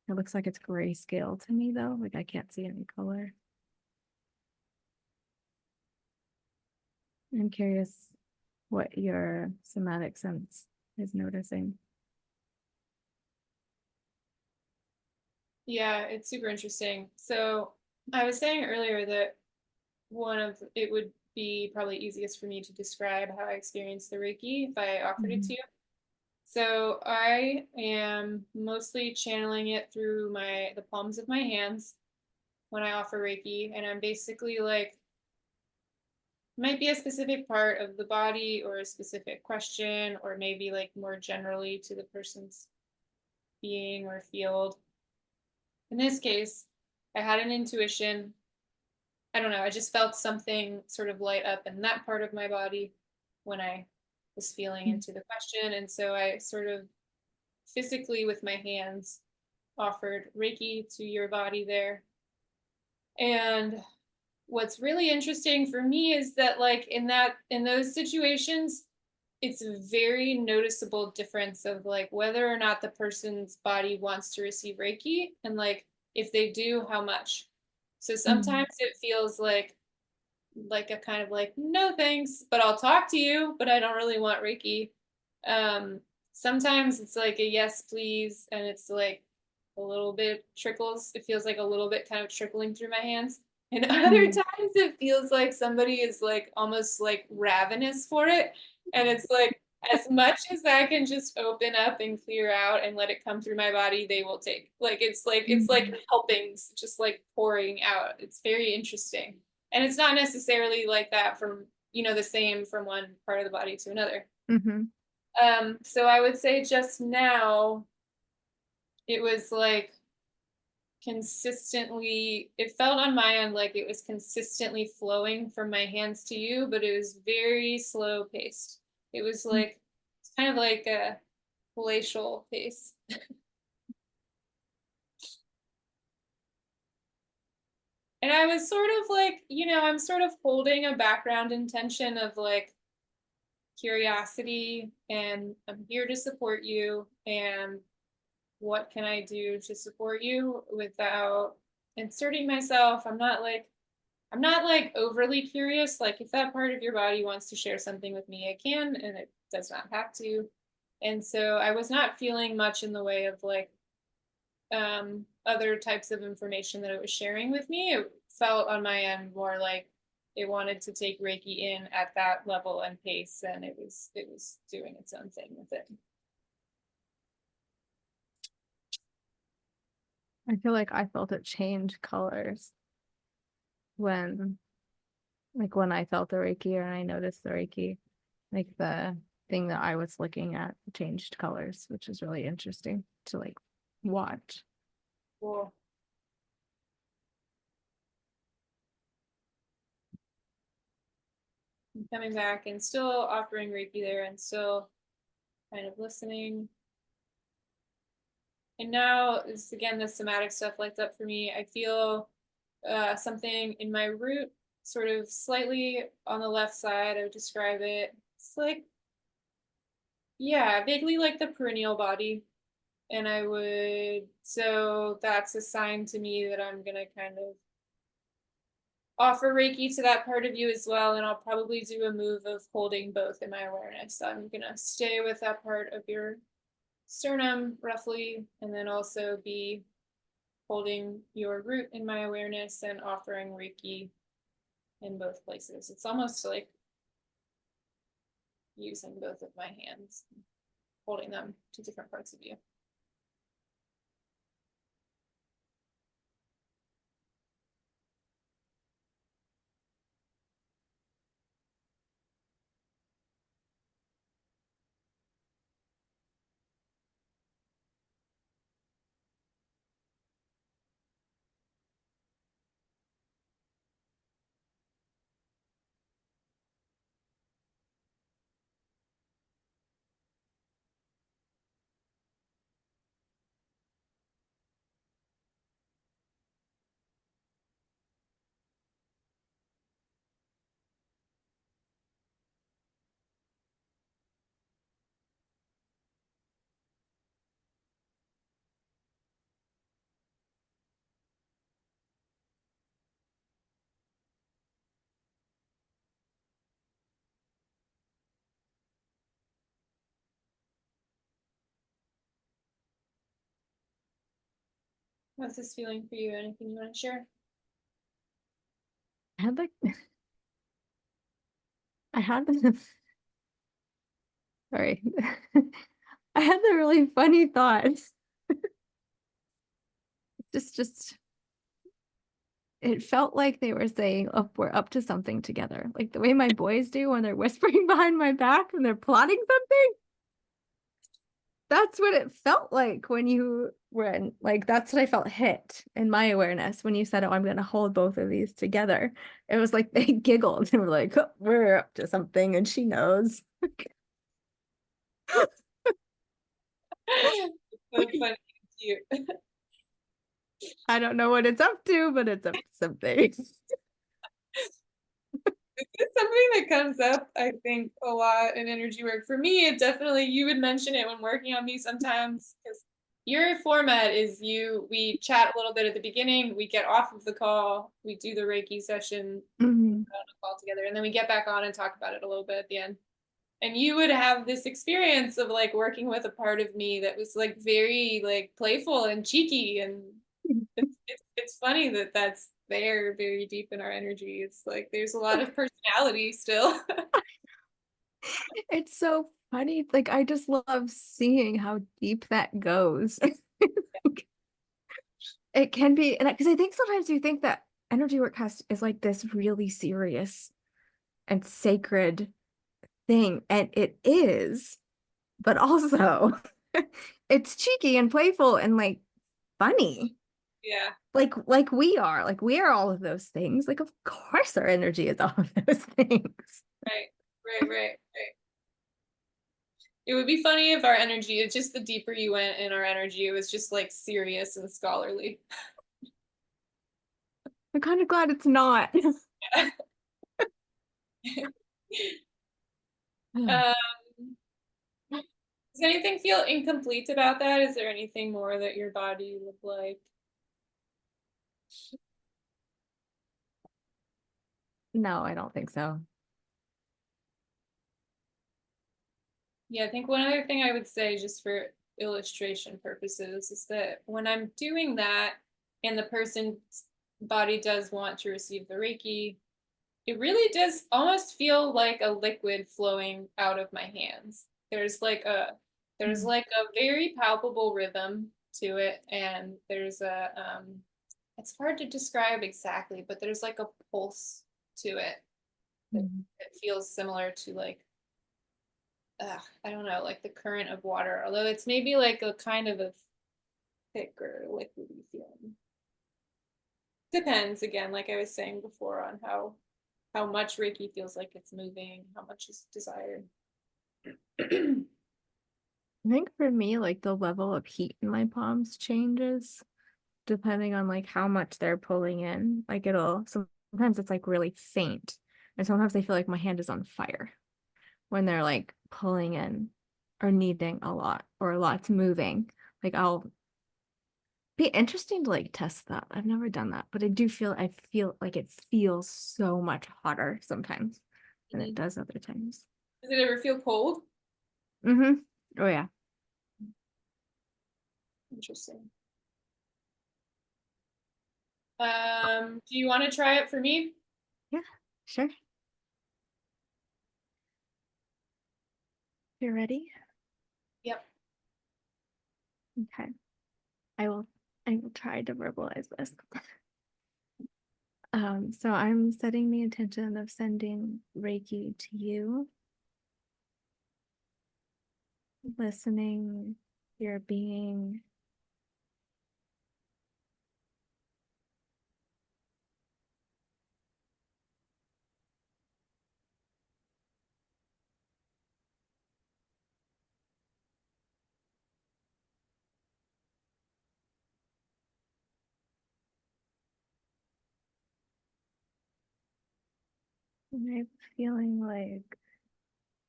It looks like it's grayscale to me though. Like I can't see any color. I'm curious what your somatic sense is noticing. Yeah, it's super interesting. So I was saying earlier that one of it would be probably easiest for me to describe how I experience the Reiki if I offered it Mhm. to you. So I am mostly channeling it through the palms of my hands when I offer Reiki, and I'm basically like might be a specific part of the body or a specific question, or maybe like more generally to the person's being or field. In this case, I had an intuition. I don't know, I just felt something sort of light up in that part of my body when I was feeling into the question. And so I sort of physically with my hands offered Reiki to your body there. And what's really interesting for me is that like in those situations, it's a very noticeable difference of like whether or not the person's body wants to receive Reiki and like if they do, how much. So Mhm. sometimes it feels like a kind of like no thanks, but I'll talk to you, but I don't really want Reiki. Sometimes it's like a yes please, and it's like a little bit trickles. It feels like a little bit kind of trickling through my hands. And other Mhm. times it feels like somebody is like almost like ravenous for it. And it's like as much as I can just open up and clear out and let it come through my body, they will take. It's like Mhm. helpings just like pouring out. It's very interesting. And it's not necessarily like that from, the same from one part of the body to another. Mhm. So I would say just now it was like consistently, it felt on my end like it was consistently flowing from my hands to you, but it was very slow paced. It was like it's kind of like a glacial pace. And I was sort of like, I'm sort of holding a background intention of like curiosity, and I'm here to support you. And what can I do to support you without inserting myself? I'm not like overly curious. Like if that part of your body wants to share something with me, it can, and it does not have to. And so I was not feeling much in the way of like other types of information that it was sharing with me. It felt on my end more like it wanted to take Reiki in at that level and pace, and it was doing its own thing with it. I feel like I felt it change colors when, like, when I felt the Reiki or I noticed the Reiki, like the thing that I was looking at changed colors, which is really interesting to like watch. Cool. I'm coming back and still offering Reiki there and still kind of listening. And now this again, the somatic stuff lights up for me. I feel something in my root, sort of slightly on the left side. I would describe it. It's like, yeah, vaguely like the perineal body. And so that's a sign to me that I'm gonna kind of offer Reiki to that part of you as well. And I'll probably do a move of holding both in my awareness. So I'm gonna stay with that part of your sternum roughly, and then also be holding your root in my awareness and offering Reiki in both places. It's almost like using both of my hands, holding them to different parts of you. How's this feeling for you? Anything you want to share? I had like I had the sorry. I had the really funny thought. Just it felt like they were saying, oh, we're up to something together. Like the way my boys do when they're whispering behind my back and they're plotting something. That's what it felt like when you were like, that's what I felt hit in my awareness when you said, oh, I'm going to hold both of these together. It was like they giggled and were like, oh, we're up to something and she knows. So funny, cute. I don't know what it's up to, but it's up to something. It's something that comes up, I think, a lot in energy work. For me, it definitely, you would mention it when working on me sometimes, because your format is we chat a little bit at the beginning, we get off of the call, we do the Reiki session Mhm. on a call together, and then we get back on and talk about it a little bit at the end. And you would have this experience of like working with a part of me that was like very like playful and cheeky, and it's funny that that's there very deep in our energy. It's like there's a lot of personality still. It's so funny. Like, I just love seeing how deep that goes. It can be, and because I think sometimes you think that energy work is like this really serious and sacred thing, and it is, but also it's cheeky and playful and like funny. Yeah, Like we are all of those things. Like, of course our energy is all of those things. right, right. It would be funny if our energy, it's just the deeper you went in our energy, it was just like serious and scholarly. I'm kind of glad it's not. Um, does anything feel incomplete about that? Is there anything more that your body would like? No, I don't think so. Yeah, I think one other thing I would say, just for illustration purposes, is that when I'm doing that and the person's body does want to receive the Reiki, it really does almost feel like a liquid flowing out of my hands. There's Mm. like a very palpable rhythm to it, and there's a it's hard to describe exactly, but there's like a pulse to it that Mm. it feels similar to like I don't know, like the current of water, although it's maybe like a kind of a thicker liquidy feeling. Depends again, like I was saying before, on how much Reiki feels like it's moving, how much is desired. I think for me, like the level of heat in my palms changes depending on like how much they're pulling in. Like it'll sometimes it's like really faint, and sometimes I feel like my hand is on fire when they're like pulling in or kneading a lot or a lot's moving. Like I'll be interesting to like test that. I've never done that, but I feel like it feels so much hotter sometimes than it Mhm. does other times. Does it ever feel cold? Mm-hmm. Oh yeah. Interesting. Do you want to try it for me? Yeah, sure. You're ready? Yep. Okay. I will try to verbalize this. So I'm setting the intention of sending Reiki to you, listening, your being. And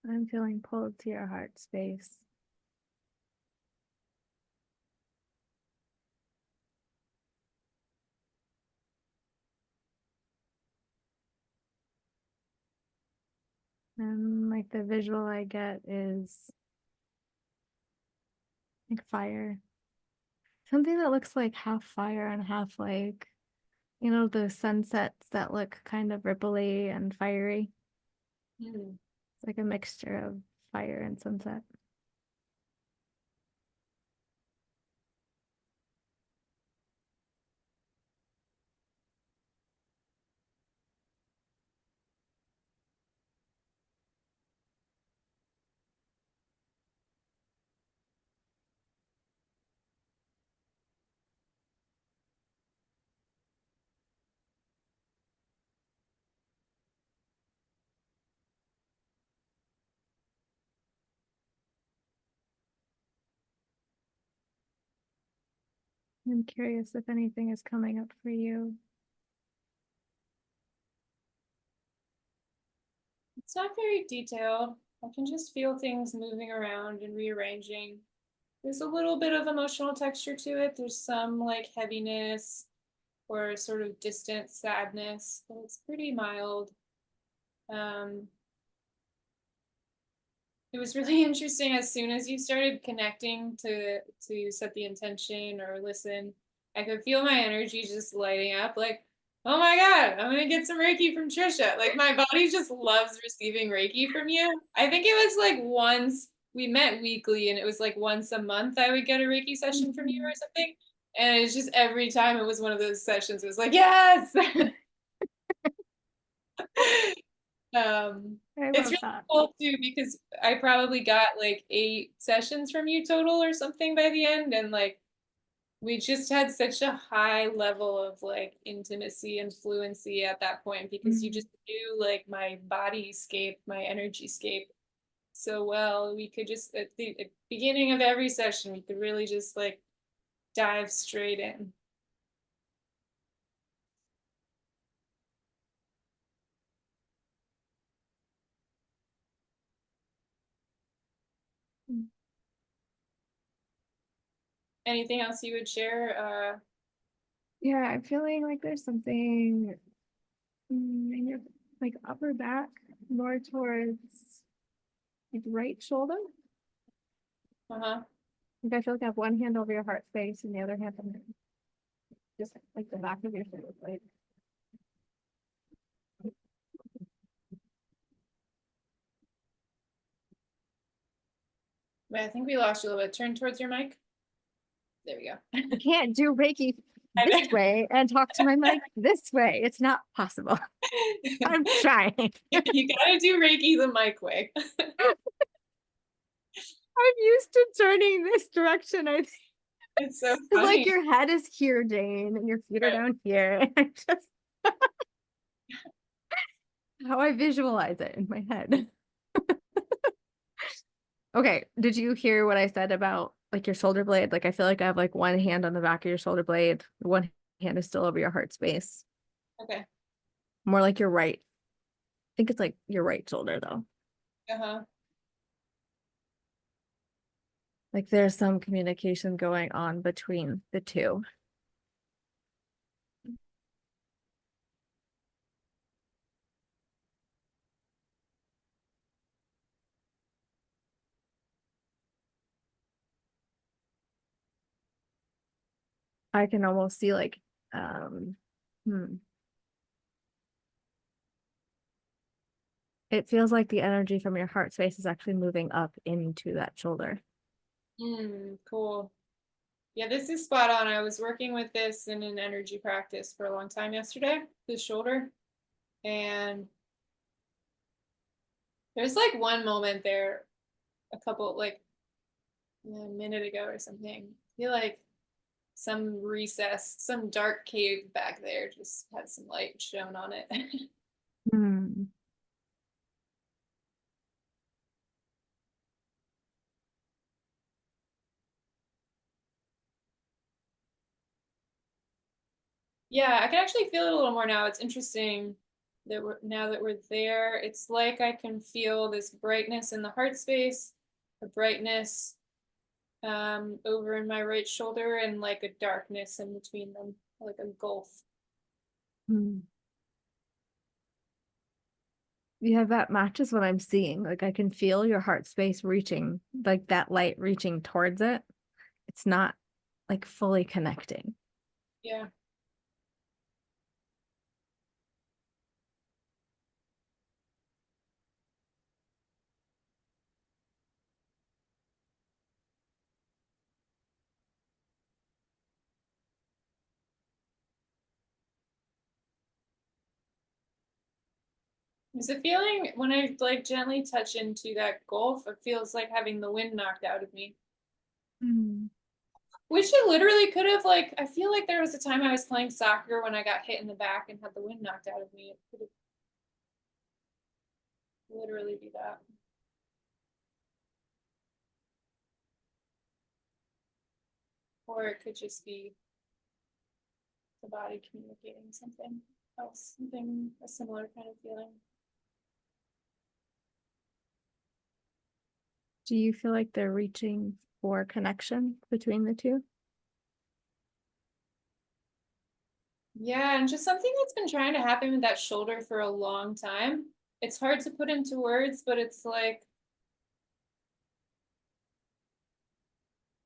I'm feeling pulled to your heart space. And like the visual I get is like fire. Something that looks like half fire and half like, the sunsets that look kind of ripply and fiery. Hmm. It's like a mixture of fire and sunset. I'm curious if anything is coming up for you. It's not very detailed. I can just feel things moving around and rearranging. There's a little bit of emotional texture to it. There's some like heaviness or sort of distant sadness, but it's pretty mild. Um, it was really interesting as soon as you started connecting to set the intention or listen, I could feel my energy just lighting up like, oh my God, I'm gonna get some Reiki from Tricia. Like my body just loves receiving Reiki from you. I think it was like once we met weekly and it was like once a month I would get a Reiki session from you or Mhm. something. And it's just every time it was one of those sessions, it was like, yes. Um, I it's love really that. cool too because I probably got like 8 sessions from you total or something by the end, and like we just had such a high level of like intimacy and fluency at that point because you Mm. just knew like my body scape, my energy scape so well. We could just at the beginning of every session, we could really just like dive straight in. Anything else you would share? Yeah, I'm feeling like there's something in your like upper back, more towards like right shoulder. Uh-huh. Like I feel like I have one hand over your heart space and the other hand on just like the back of your shoulder blade. Wait, I think we lost you a little bit. Turn towards your mic. There we go. I can't do Reiki I this know. way and talk to my mic this way. It's not possible. I'm trying. You gotta do Reiki the mic way. I'm used to turning this direction. I think It's so it's like funny. your head is here, Jane, and your feet are Right. down here. And I just how I visualize it in my head. Okay, did you hear what I said about like your shoulder blade? Like I feel like I have like one hand on the back of your shoulder blade, one hand is still over your heart space. Okay. More like your right. I think it's like your right shoulder though. Uh-huh. Like there's some communication going on between the two. I can almost see like um hmm. It feels like the energy from your heart space is actually moving up into that shoulder. Cool. Yeah, this is spot on. I was working with this in an energy practice for a long time yesterday, this shoulder. And there's like one moment there, a couple, like a minute ago or something. I feel like some recess, some dark cave back there just had some light shown on it. Hmm. Yeah, I can actually feel it a little more now. It's interesting that now that we're there, it's like I can feel this brightness in the heart space, a brightness over in my right shoulder, and like a darkness in between them, like a gulf. Hmm. Yeah, that matches what I'm seeing. Like I can feel your heart space reaching, like that light reaching towards it. It's not like fully connecting. Yeah. There's a feeling when I like gently touch into that gulf, it feels like having the wind knocked out of me. Hmm. Which it literally could have like I feel like there was a time I was playing soccer when I got hit in the back and had the wind knocked out of me. It could have literally be that. Or it could just be the body communicating something else, something a similar kind of feeling. Do you feel like they're reaching for connection between the two? Yeah, and just something that's been trying to happen with that shoulder for a long time. It's hard to put into words, but it's like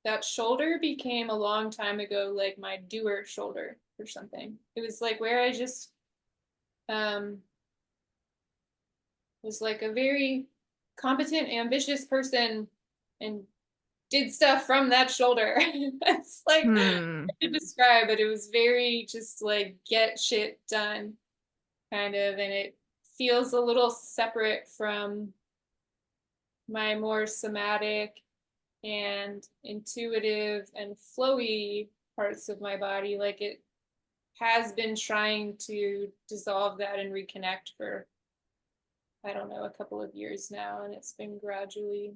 that shoulder became a long time ago like my doer shoulder or something. It was like where I just um was like a very competent, ambitious person and did stuff from that shoulder. It's like Hmm. to describe, but it was very just like get shit done kind of, and it feels a little separate from my more somatic and intuitive and flowy parts of my body. Like it has been trying to dissolve that and reconnect for, I don't know, a couple of years now. And it's been gradually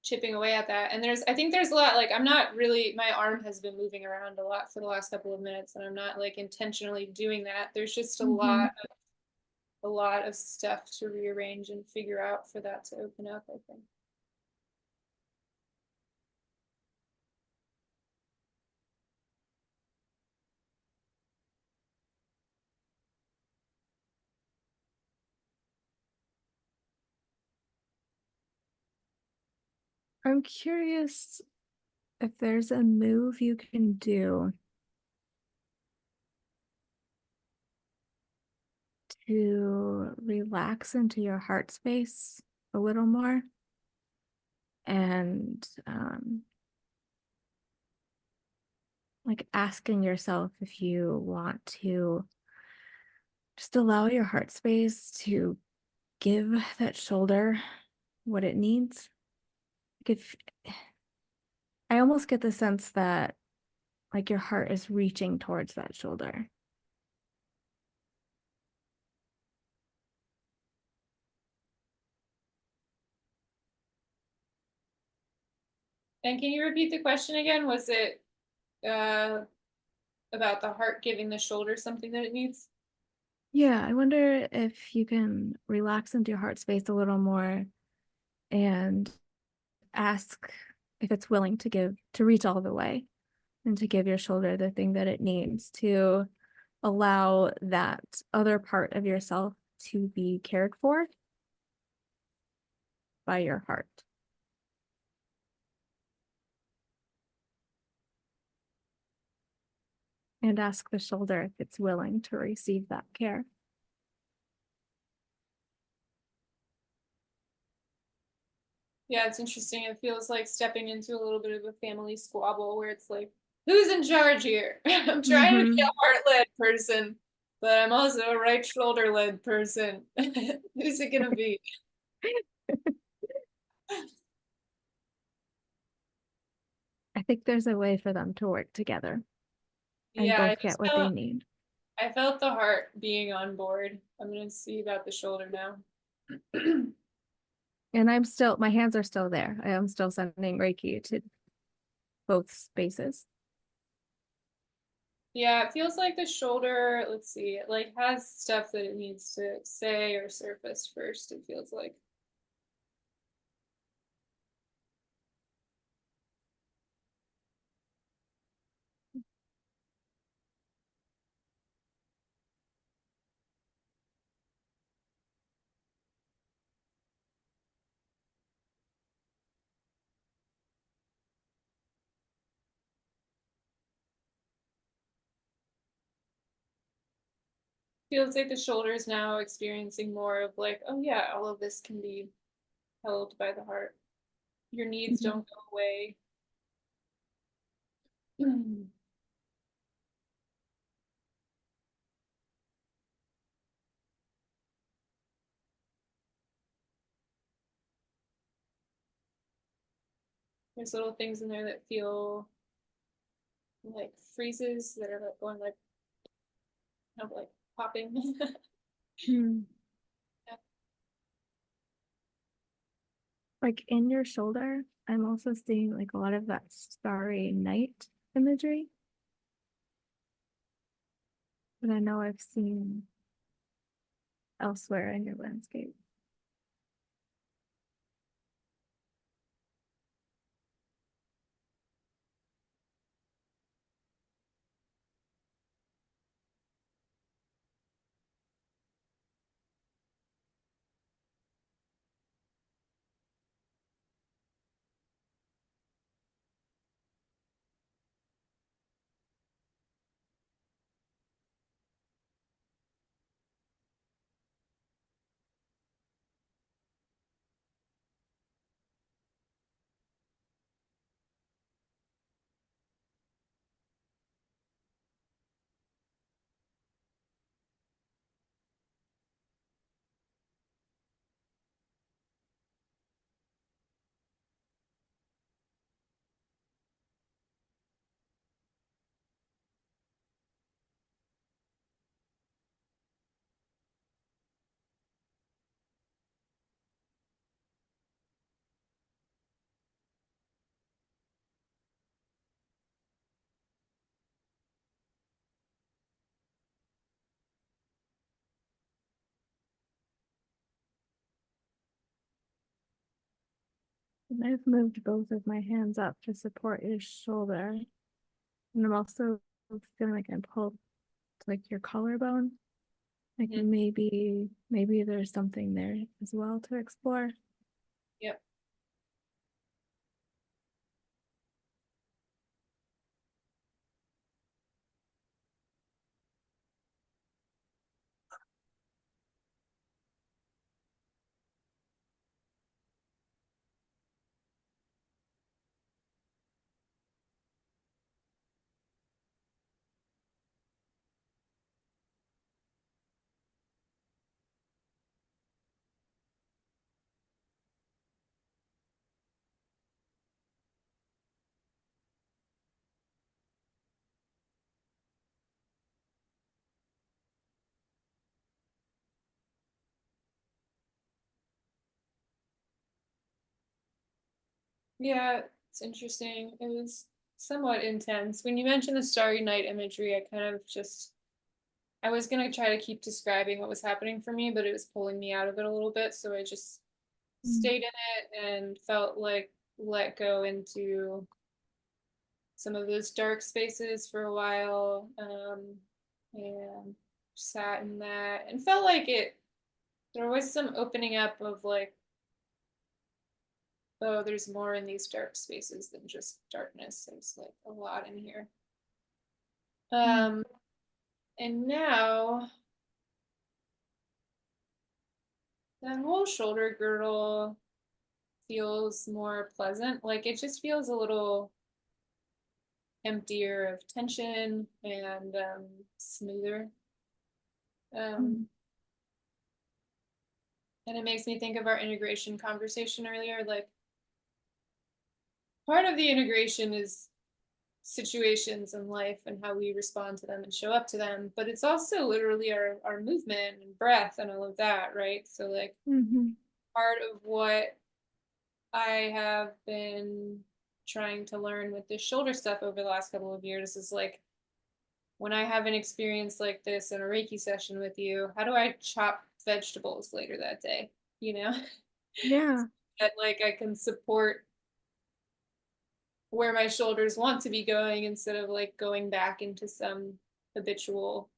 chipping away at that. And I think there's a lot, like, I'm not really, my arm has been moving around a lot for the last couple of minutes, and I'm not like intentionally doing that. There's just Mhm. a lot of stuff to rearrange and figure out for that to open up, I think. I'm curious if there's a move you can do to relax into your heart space a little more and like asking yourself if you want to just allow your heart space to give that shoulder what it needs. Like if I almost get the sense that like your heart is reaching towards that shoulder. And can you repeat the question again? Was it uh, about the heart giving the shoulder something that it needs? Yeah, I wonder if you can relax into your heart space a little more and ask if it's willing to reach all the way and to give your shoulder the thing that it needs to allow that other part of yourself to be cared for by your heart. And ask the shoulder if it's willing to receive that care. Yeah, it's interesting. It feels like stepping into a little bit of a family squabble where it's like, who's in charge here? I'm trying to be a heart-led person, but I'm also a right shoulder-led person. Who's it gonna be? I think there's a way for them to work together and Yeah, both get what they need. I felt the heart being on board. I'm gonna see about the shoulder now. And my hands are still there. I am still sending Reiki to both spaces. Yeah, it feels like the shoulder, let's see, it like has stuff that it needs to say or surface first, it feels like. Feels like the shoulder is now experiencing more of like, oh yeah, all of this can be held by the heart. Your needs Mhm. don't go away. There's little things in there that feel like freezes that are like going like kind of like popping. Hmm. Yeah. Like in your shoulder, I'm also seeing like a lot of that starry night imagery that I know I've seen elsewhere in your landscape. And I've moved both of my hands up to support your shoulder. And I'm also feeling like I'm pulled to like your collarbone. Like Mhm. maybe there's something there as well to explore. Yep. Yeah, it's interesting. It was somewhat intense. When you mentioned the Starry Night imagery, I kind of just I was gonna try to keep describing what was happening for me, but it was pulling me out of it a little bit, so I just Mm. stayed in it and felt like let go into some of those dark spaces for a while, and sat in that and felt like there was some opening up of like, oh, there's more in these dark spaces than just darkness. There's like a lot in here. Mm. um and now that whole shoulder girdle feels more pleasant. Like it just feels a little emptier of tension and smoother. Mm. Um, and it makes me think of our integration conversation earlier. Like part of the integration is situations in life and how we respond to them and show up to them, but it's also literally our movement and breath and all of that, right? So like Mhm. part of what I have been trying to learn with this shoulder stuff over the last couple of years is like when I have an experience like this in a Reiki session with you, how do I chop vegetables later that day? You know, Yeah. that like I can support where my shoulders want to be going instead of like going back into some habitual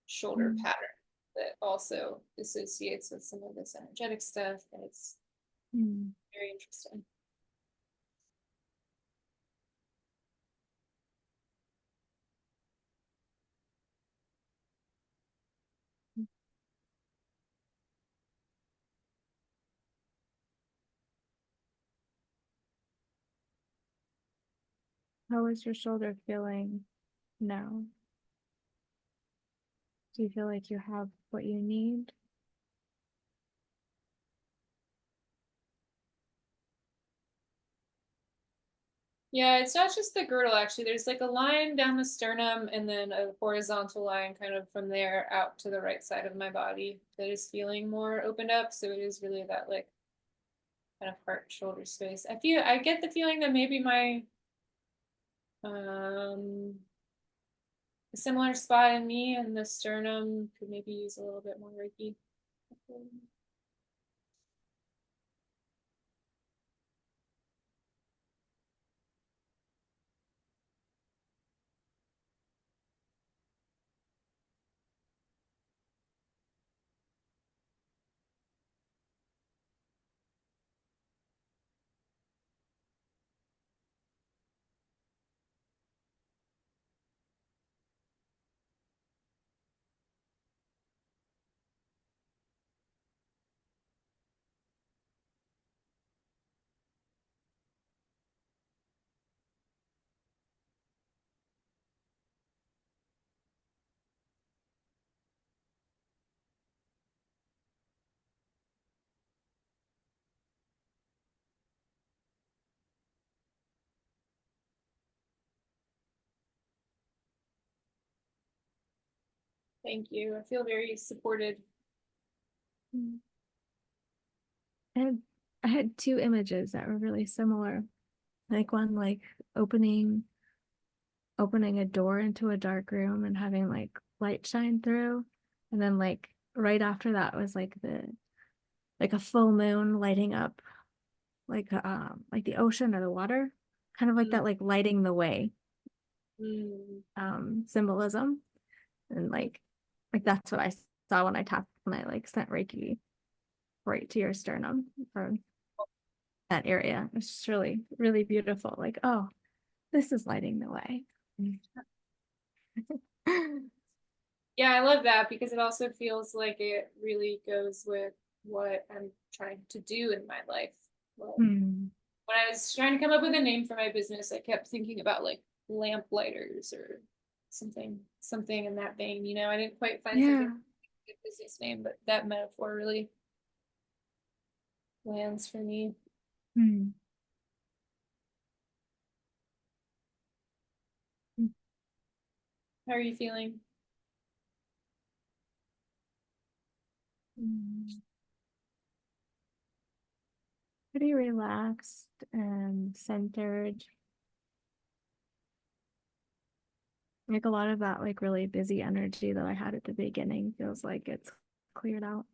shoulder Mm. pattern that also associates with some of this energetic stuff. And it's Mm. very interesting. How is your shoulder feeling now? Do you feel like you have what you need? Yeah, it's not just the girdle actually. There's like a line down the sternum and then a horizontal line kind of from there out to the right side of my body that is feeling more opened up. So it is really that like kind of heart shoulder space. I get the feeling that maybe my um a similar spot in me and the sternum could maybe use a little bit more Reiki. Thank you. I feel very supported. Mm. I had I had two images that were really similar. Like one like opening opening a door into a dark room and having like light shine through. And then like right after that was like a full moon lighting up like the ocean or the water. Kind of like Mm, that like lighting the way mm, symbolism. And like that's what I saw when I like sent Reiki right to your sternum from that area. It's just really, really beautiful. Like, oh, this is lighting the way. yeah, I love that because it also feels like it really goes with what I'm trying to do in my life. Well, Hmm. when I was trying to come up with a name for my business, I kept thinking about like lamp lighters or something in that vein. You know, I didn't quite find something Yeah. good business name, but that metaphor really lands for me. Hmm. How are you feeling? Hmm. I pretty relaxed and centered. Like a lot of that like really busy energy that I had at the beginning feels like it's cleared out.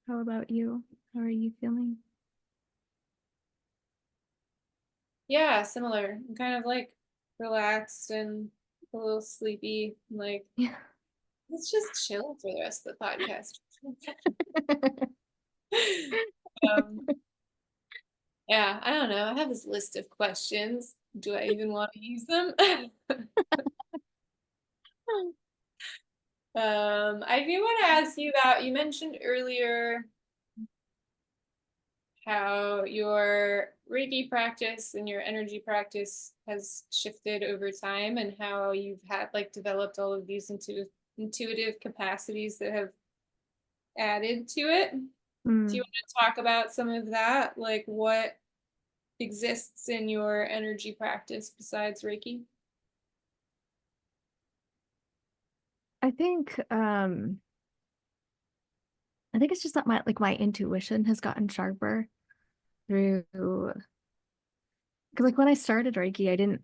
How about you? How are you feeling? Yeah, similar. I'm kind of like relaxed and a little sleepy. Like, Yeah. let's just chill for the rest of the podcast. um, yeah, I don't know. I have this list of questions. Do I even want to use them? I do want to ask you about, you mentioned earlier how your Reiki practice and your energy practice has shifted over time and how you've had like developed all of these intuitive capacities that have added to it. Do you Mm. want to talk about some of that? Like what exists in your energy practice besides Reiki? I think I think it's just that my intuition has gotten sharper through because like when I started Reiki, I didn't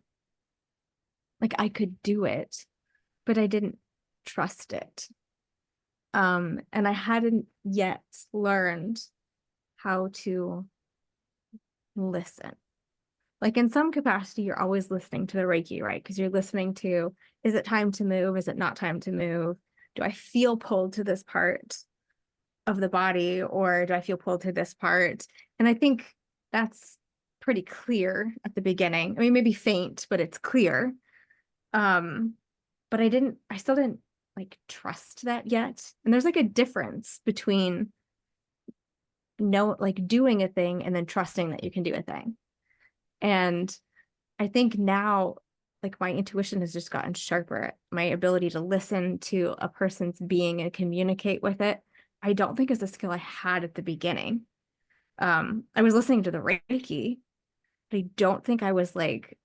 like I could do it, but I didn't trust it. And I hadn't yet learned how to listen. Like in some capacity, you're always listening to the Reiki, right? Because you're listening to, is it time to move? Is it not time to move? Do I feel pulled to this part of the body or do I feel pulled to this part? And I think that's pretty clear at the beginning. I mean, maybe faint, but it's clear. Um, but I still didn't like trust that yet. And there's like a difference between like doing a thing and then trusting that you can do a thing. And I think now, like my intuition has just gotten sharper. My ability to listen to a person's being and communicate with it, I don't think is a skill I had at the beginning. I was listening to the Reiki, but I don't think I was like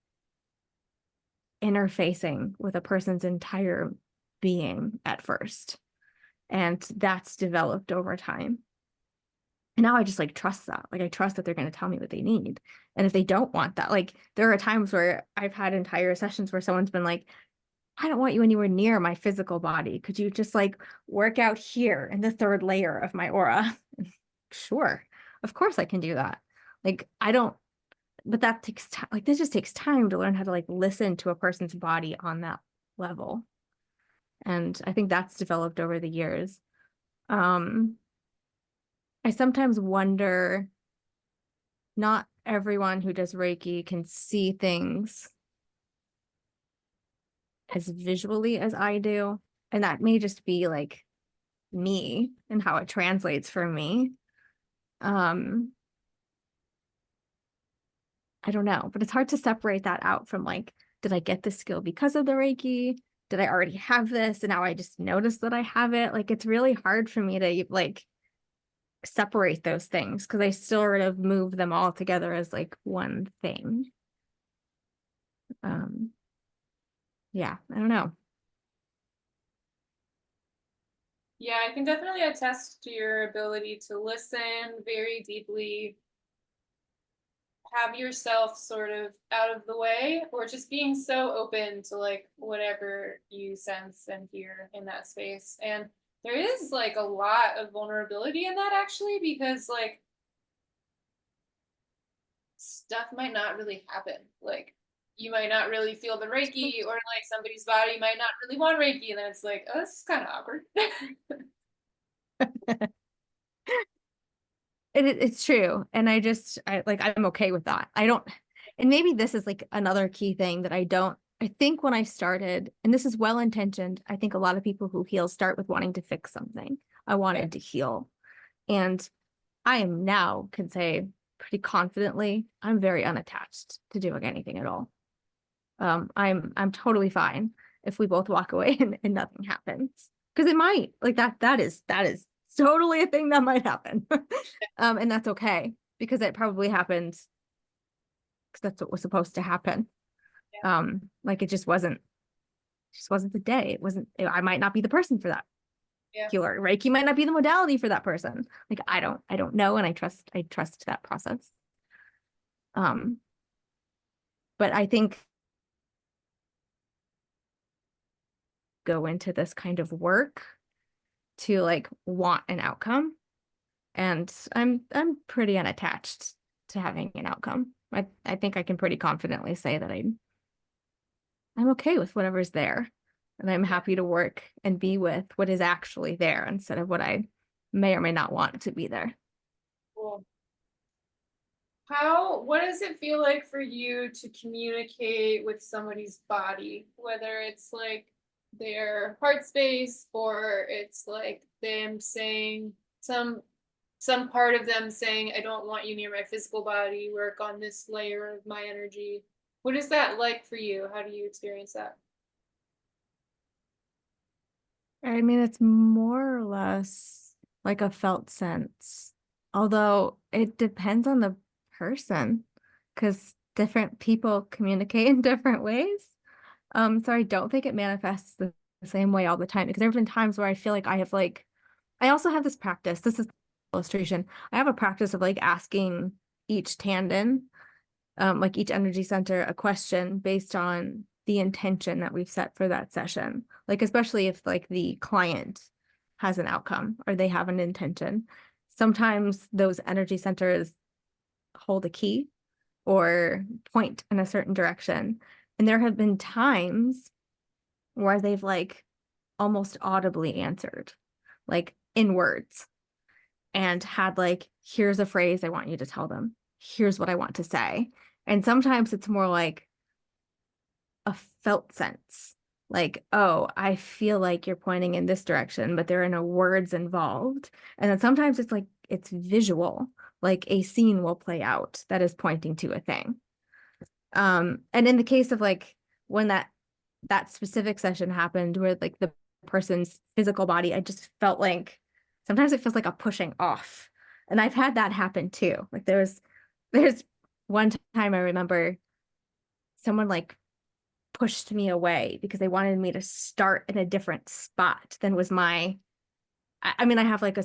interfacing with a person's entire being at first. And that's developed over time. And now I just like trust that. Like I trust that they're going to tell me what they need. And if they don't want that, like there are times where I've had entire sessions where someone's been like, I don't want you anywhere near my physical body. Could you just like work out here in the third layer of my aura? Sure. Of course I can do that. Like I don't, but that takes time. Like this just takes time to learn how to like listen to a person's body on that level. And I think that's developed over the years. Um, I sometimes wonder, not everyone who does Reiki can see things as visually as I do. And that may just be like me and how it translates for me. Um, I don't know, but it's hard to separate that out from like, did I get this skill because of the Reiki? Did I already have this and now I just noticed that I have it? Like it's really hard for me to like separate those things because I still sort of move them all together as like one thing. Um, yeah, I don't know. Yeah, I can definitely attest to your ability to listen very deeply, have yourself sort of out of the way, or just being so open to like whatever you sense and hear in that space. And there is like a lot of vulnerability in that actually, because like stuff might not really happen. Like you might not really feel the Reiki, or like somebody's body might not really want Reiki, and then it's like, oh, this is kind of awkward. It's true. And I like, I'm okay with that. I don't, and maybe this is like another key thing that I think when I started, and this is well intentioned, I think a lot of people who heal start with wanting to fix something. I wanted to heal. And I am now can say pretty confidently, I'm very unattached to doing anything at all. I'm totally fine if we both walk away and nothing happens. Because it might, like that is totally a thing that might happen. And that's okay because it probably happened because that's what was supposed to happen. Like it just wasn't the day. It wasn't, I might not be the person for that. Yeah. Reiki might not be the modality for that person. Like I don't know, and I trust that process. Um, but I think go into this kind of work to like want an outcome, and I'm pretty unattached to having an outcome. I think I can pretty confidently say that I'm okay with whatever's there, and I'm Yeah. happy to work and be with what is actually there instead of what I may or may not want to be there. Cool. What does it feel like for you to communicate with somebody's body, whether it's like their heart space or it's like them saying some part of them saying, I don't want you near my physical body, work on this layer of my energy. What is that like for you? How do you experience that? I mean, it's more or less like a felt sense, although it depends on the person because different people communicate in different ways. So I don't think it manifests the same way all the time because there have been times where I feel like I have like, I also have this practice. This is illustration. I have a practice of like asking each tandem, like each energy center, a question based on the intention that we've set for that session. Like, especially if like the client has an outcome or they have an intention. Sometimes those energy centers hold a key or point in a certain direction. And there have been times where they've like almost audibly answered, like in words, and had like, here's a phrase I want you to tell them. Here's what I want to say. And sometimes it's more like a felt sense. Like, oh, I feel like you're pointing in this direction, but there are no words involved. And then sometimes it's like it's visual, like a scene will play out that is pointing to a thing. And in the case of like when that specific session happened where like the person's physical body, I just felt like sometimes it feels like a pushing off. And I've had that happen too. Like there's one time I remember someone like pushed me away because they wanted me to start in a different spot than was I mean, I have like a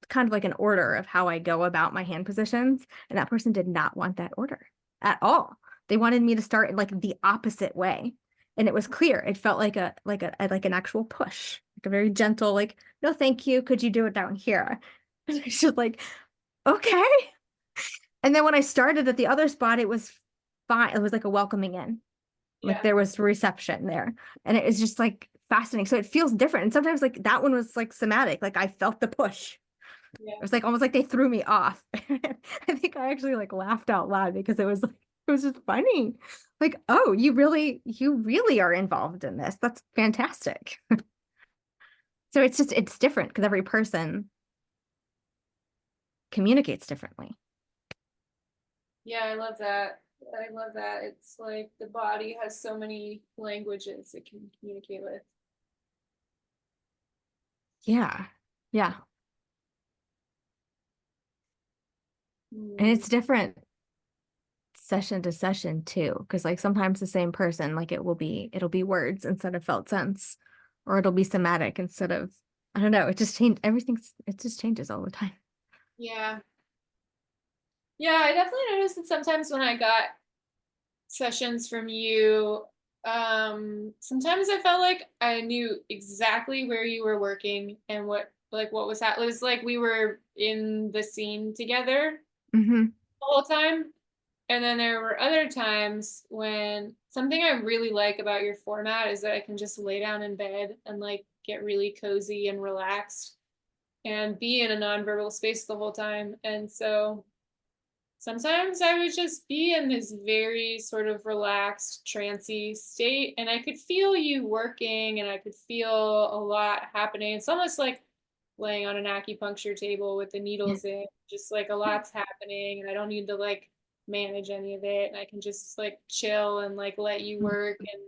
kind of like an order of how I go about my hand positions, and that person did not want that order at all. They wanted me to start in like the opposite way. And it was clear. It felt like like an actual push, like a very gentle, like, no, thank you. Could you do it down here? And I was just like, okay. And then when I started at the other spot, it was fine. It was like a welcoming in. Like Yeah. there was reception there. And it was just like fascinating. So it feels different. And sometimes like that one was like somatic. Like I felt the push. Yeah. It was like almost like they threw me off. I think I actually like laughed out loud because it was just funny. Like, oh, you really are involved in this. That's fantastic. So it's different because every person communicates differently. Yeah, I love that. I love that. It's like the body has so many languages it can communicate with. Yeah. Yeah. And Mm. it's different session to session too, because like sometimes the same person, like it'll be words instead of felt sense, or it'll be somatic instead of, I don't know, it just changed everything's it just changes all the time. Yeah. Yeah, I definitely noticed that sometimes when I got sessions from you, sometimes I felt like I knew exactly where you were working and what was happening. It was like we were in the scene together Hmm. the whole time. And then there were other times when something I really like about your format is that I can just lay down in bed and like get really cozy and relaxed and be in a nonverbal space the whole time. And so sometimes I would just be in this very sort of relaxed, trancy state, and I could feel you working and I could feel a lot happening. It's almost like laying on an acupuncture table with the needles in, just like a lot's happening, and I don't need to like manage any of it. And I can just like chill and like let you work and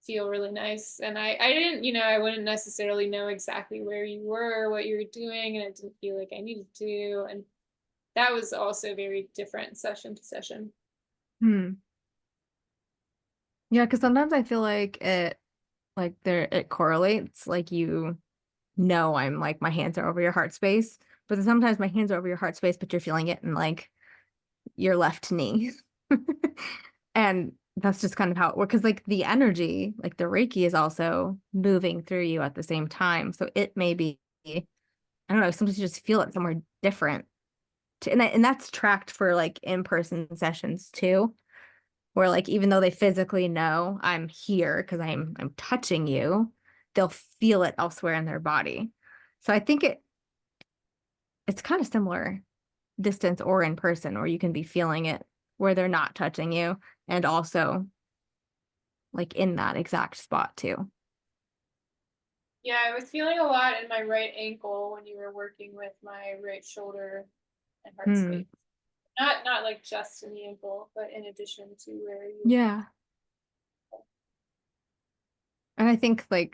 feel really nice. And I didn't, I wouldn't necessarily know exactly where you were, what you were doing, and it didn't feel like I needed to. And that was also very different session to session. Hmm. Yeah, because sometimes I feel like it correlates, like know I'm like my hands are over your heart space, but then sometimes my hands are over your heart space, but you're feeling it in like your left knee. And that's just kind of how it works. Because like the energy, like the Reiki is also moving through you at the same time. So it may be, I don't know, sometimes you just feel it somewhere different. And that's tracked for like in-person sessions too, where like even though they physically know I'm here because I'm touching you, they'll feel it elsewhere in their body. So I think it's kind of similar distance or in person, or you can be feeling it where they're not touching you and also like in that exact spot too. Yeah, I was feeling a lot in my right ankle when you were working with my right shoulder and heart Hmm. space. Not like just in the ankle, but in addition to where you. Yeah. And I think the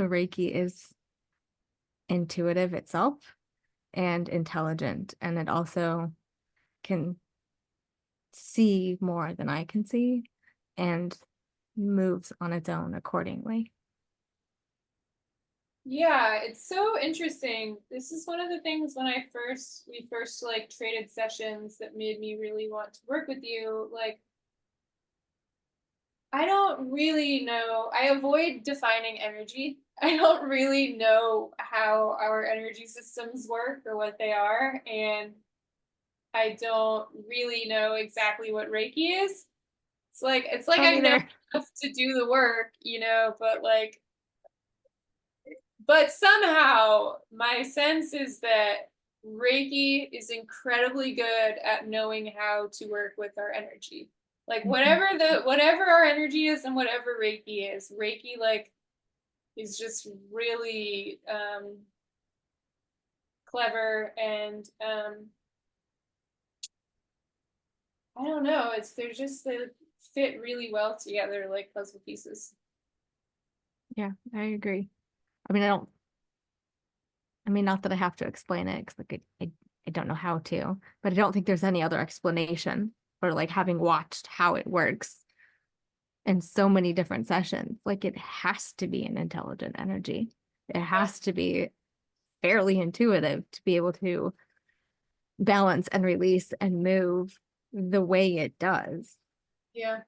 Reiki is intuitive itself and intelligent, and it also can see more than I can see and moves on its own accordingly. Yeah, it's so interesting. This is one of the things when we first like traded sessions that made me really want to work with you. Like I don't really know. I avoid defining energy. I don't really know how our energy systems work or what they are, and I don't really know exactly what Reiki is. It's like Oh, I know neither. enough to do the work, but somehow my sense is that Reiki is incredibly good at knowing how to work with our energy. Like Mhm. whatever our energy is and whatever Reiki is, Reiki like is just really clever and I don't know, they fit really well together like puzzle pieces. Yeah, I agree. I mean, not that I have to explain it because like I don't know how to, but I don't think there's any other explanation or like having watched how it works in so many different sessions. Like it has to be an intelligent energy. It Yeah. has to be fairly intuitive to be able to balance and release and move the way it does Yeah.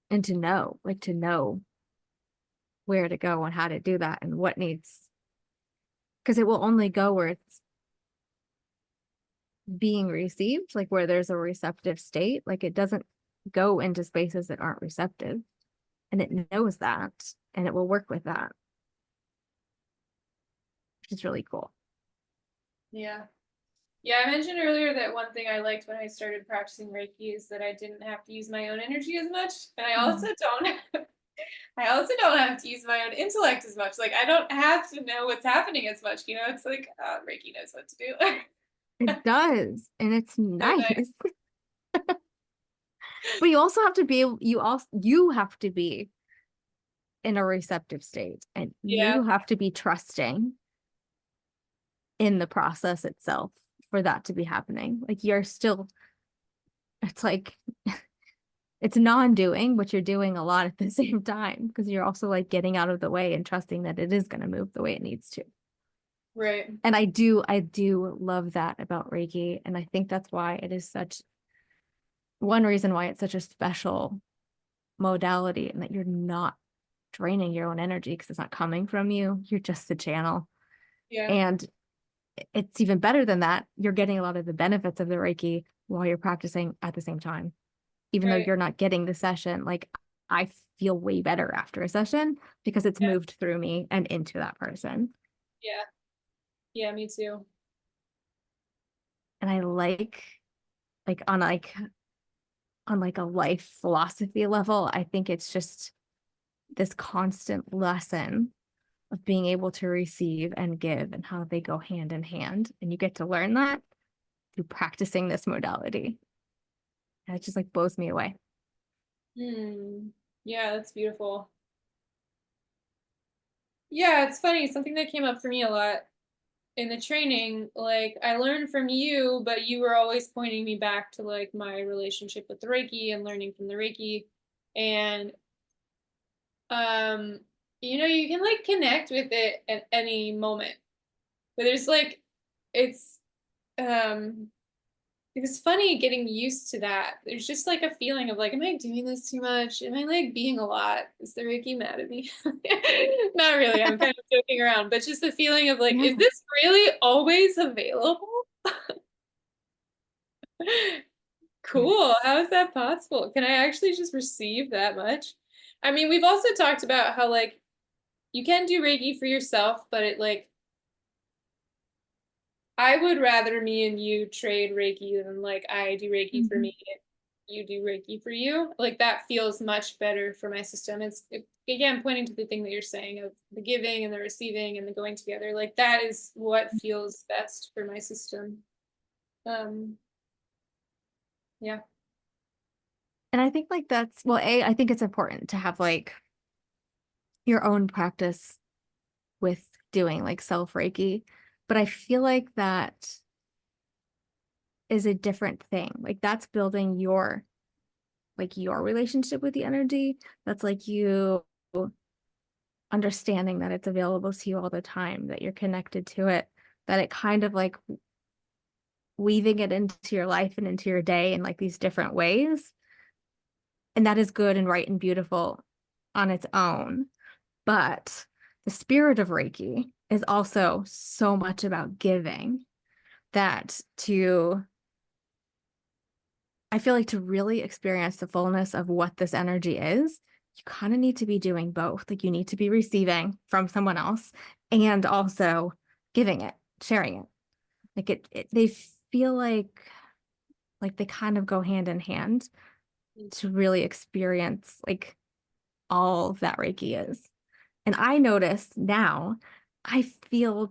and to know where to go and how to do that and what needs, because it will only go where it's being received, like where there's a receptive state. Like it doesn't go into spaces that aren't receptive, and it knows that, and it will work with that, which is really cool. Yeah. Yeah, I mentioned earlier that one thing I liked when I started practicing Reiki is that I didn't have to use my own energy as much. And Mhm. I also don't have to use my own intellect as much. Like I don't have to know what's happening as much, It's like Reiki knows what to do. It does, and it's So nice. nice. But you also have to be you have to be in a receptive state, and Yeah, you have to be trusting in the process itself for that to be happening. Like you're still, it's like it's non-doing, but you're doing a lot at the same time because you're also like getting out of the way and trusting that it is going to move the way it needs to. right. And I do love that about Reiki. And I think that's why it is such one reason why it's such a special modality, and that you're not draining your own energy because it's not coming from you. You're just the channel. Yeah, And it's even better than that. You're getting a lot of the benefits of the Reiki while you're practicing at the same time. Even though right. you're not getting the session, like I feel way better after a session because it's Yeah, moved through me and into that person. yeah, yeah, me too. And I like on like a life philosophy level, I think it's just this constant lesson of being able to receive and give and how they go hand in hand. And you get to learn that through practicing this modality. And it just like blows me away. Hmm. Yeah, that's beautiful. Yeah, it's funny. Something that came up for me a lot in the training, like I learned from you, but you were always pointing me back to like my relationship with the Reiki and learning from the Reiki. And um you know, you can like connect with it at any moment. But there's like, it's um it's funny getting used to that. There's just like a feeling of like, am I doing this too much? Am I like being a lot? Is the Reiki mad at me? Not really. I'm kind of joking around, but just the feeling of like, Yeah. is this really always available? Cool. Yes. How is that possible? Can I actually just receive that much? I mean, we've also talked about how like you can do Reiki for yourself, but it like I would rather me and you trade Reiki than like I do Reiki for Mhm. me and you do Reiki for you. Like that feels much better for my system. Again pointing to the thing that you're saying of the giving and the receiving and the going together. Like that is what feels best for my system. Um, yeah. And I think like that's, well, I think it's important to have like your own practice with doing like self Reiki, but I feel like that is a different thing. Like that's building your relationship with the energy. That's like you understanding that it's available to you all the time, that you're connected to it, that it kind of like weaving it into your life and into your day in like these different ways. And that is good and right and beautiful on its own. But the spirit of Reiki is also so much about giving that I feel like to really experience the fullness of what this energy is, you kind of need to be doing both. Like you need to be receiving from someone else and also giving it, sharing it. Like they feel like they kind of go hand in hand to really experience like all that Reiki is. And I notice now I feel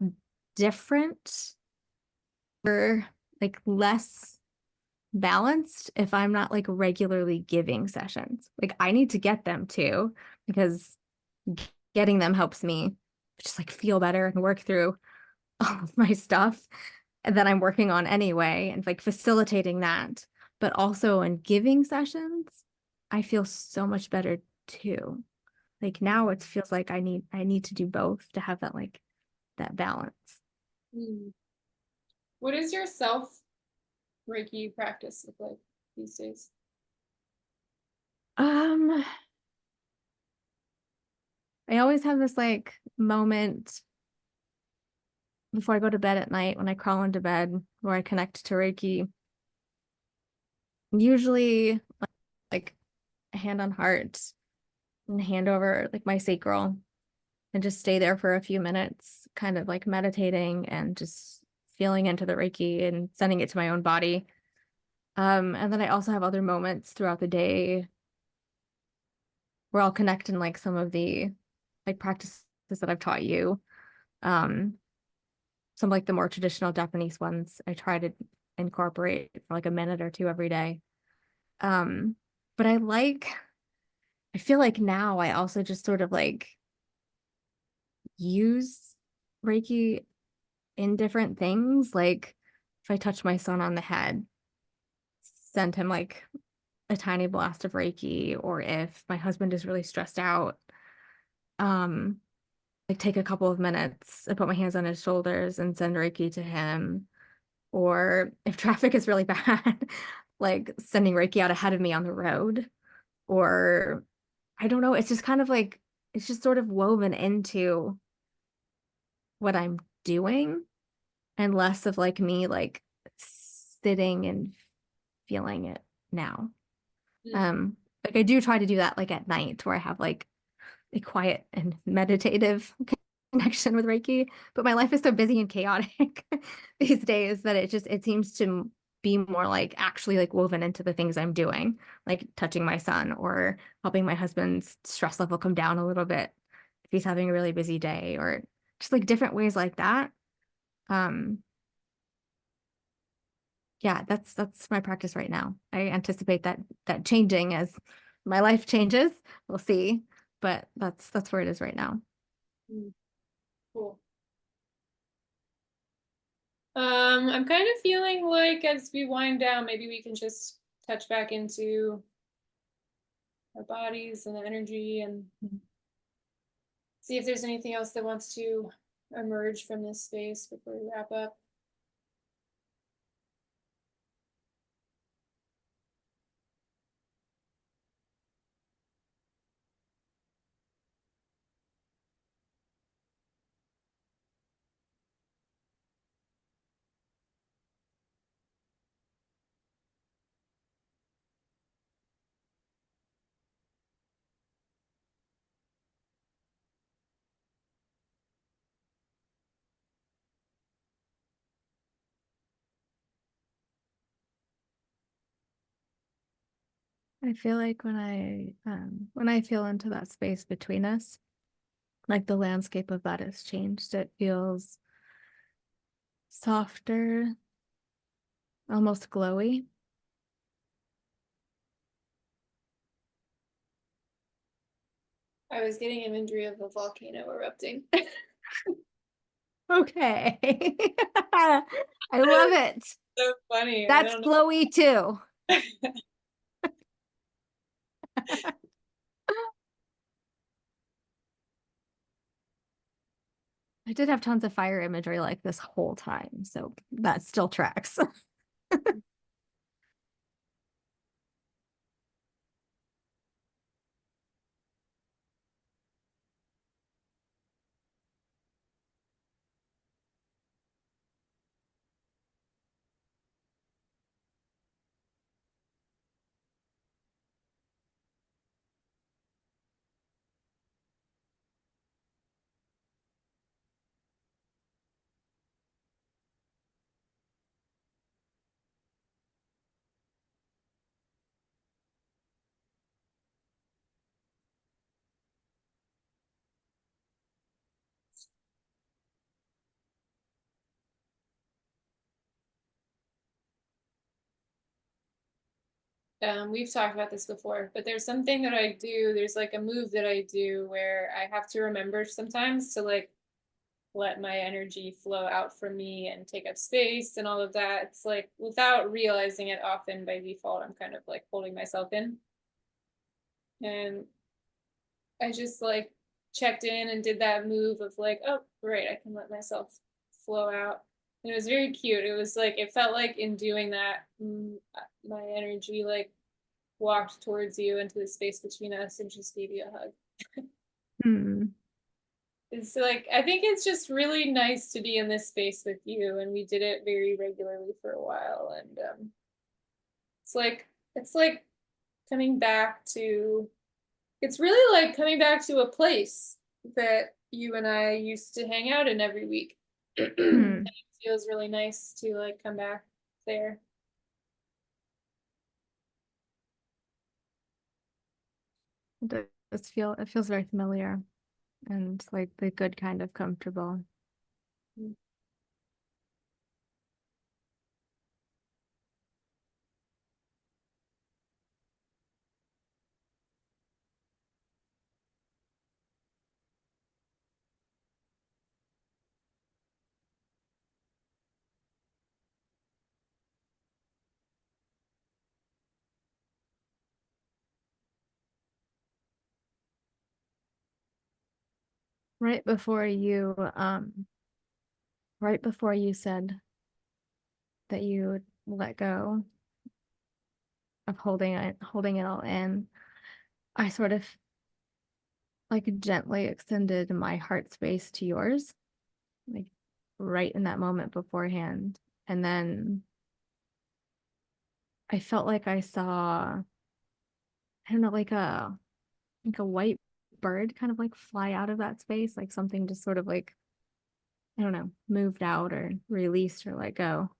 different or like less balanced if I'm not like regularly giving sessions. Like I need to get them too, because getting them helps me just like feel better and work through all of my stuff that I'm working on anyway and like facilitating that. But also in giving sessions, I feel so much better too. Like now it feels like I need to do both to have that like that balance. Mm. What is your self Reiki practice look like these days? Um, I always have this like moment before I go to bed at night when I crawl into bed where I connect to Reiki. Usually like a hand on heart and hand over like my sacral and just stay there for a few minutes, kind of like meditating and just feeling into the Reiki and sending it to my own body. And then I also have other moments throughout the day where I'll connect in like some of the like practices that I've taught you. Um, some like the more traditional Japanese ones I try to incorporate for like a minute or two every day. Um, but I feel like now I also just sort of like use Reiki in different things. Like if I touch my son on the head, send him like a tiny blast of Reiki, or if my husband is really stressed out, um, like take a couple of minutes, I put my hands on his shoulders and send Reiki to him. Or if traffic is really bad, like sending Reiki out ahead of me on the road. Or I don't know, it's just kind of like it's just sort of woven into what I'm doing and less of like me like sitting and feeling it now. Mm. Like I do try to do that like at night where I have like a quiet and meditative connection with Reiki, but my life is so busy and chaotic these days that it seems to be more like actually like woven into the things I'm doing, like touching my son or helping my husband's stress level come down a little bit if he's having a really busy day, or just like different ways like that. Um, yeah, that's my practice right now. I anticipate that changing as my life changes. We'll see, but that's where it is right now. Mm. Cool. I'm kind of feeling like as we wind down, maybe we can just touch back into our bodies and the energy and see if there's anything else that wants to emerge from this space before we wrap up. I feel like when I feel into that space between us, like the landscape of that has changed. It feels softer, almost glowy. I was getting imagery of a volcano erupting. Okay. I love it. So funny. I That's don't glowy too. know. I did have tons of fire imagery like this whole time, so that still tracks. We've talked about this before, but there's something that I do. There's like a move that I do where I have to remember sometimes to like let my energy flow out from me and take up space and all of that. It's like without realizing it, often by default, I'm kind of like holding myself in. And I just like checked in and did that move of like, oh, right, I can let myself flow out. And it was very cute. It was like, it felt like in doing that, my energy like walked towards you into the space between us and just gave you a hug. Hmm. It's like I think it's just really nice to be in this space with you, and we did it very regularly for a while, and it's like coming back to it's really like coming back to a place that you and I used to hang out in every week. And Hmm. it feels really nice to like come back there. It feels very familiar and like the good kind of comfortable. Right before you right before you said that you would let go of holding it all in, I sort of like gently extended my heart space to yours, like right in that moment beforehand. And then I felt like I saw, I don't know, like a white bird kind of like fly out of that space, like something just sort of like, I don't know, moved out or released or let go.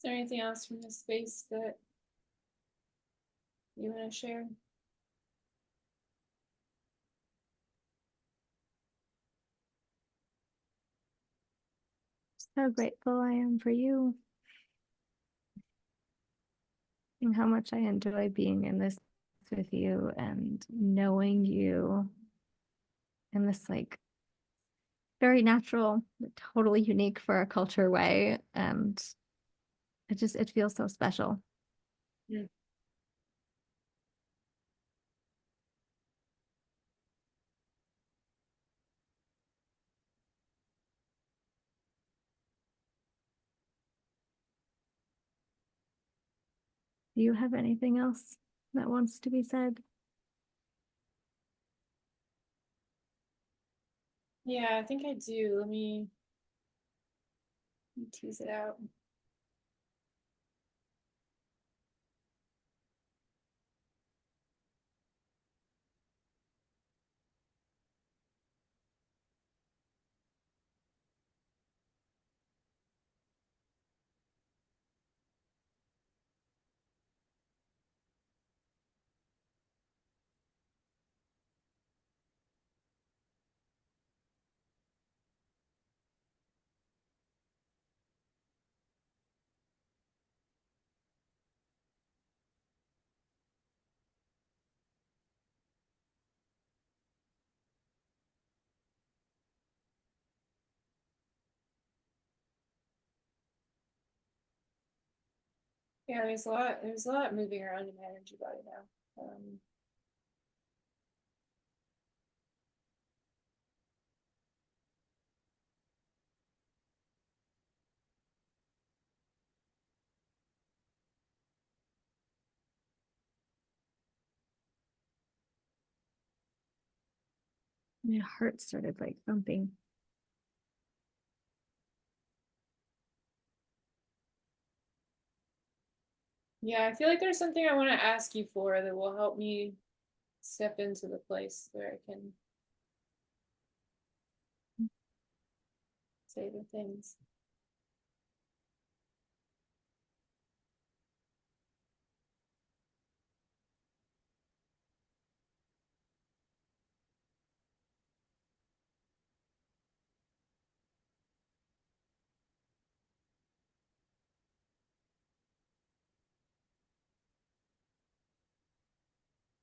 Is there anything else from this space that you want to share? So grateful I am for you and how much I enjoy being in this with you and knowing you in this like very natural, totally unique for our culture way. And it feels so special. Mm. Do you have anything else that wants to be said? Yeah, I think I do. Let me tease it out. Yeah, there's a lot moving around in my energy body now. My heart started like thumping. Yeah, I feel like there's something I want to ask you for that will help me step into the place where I can say the things.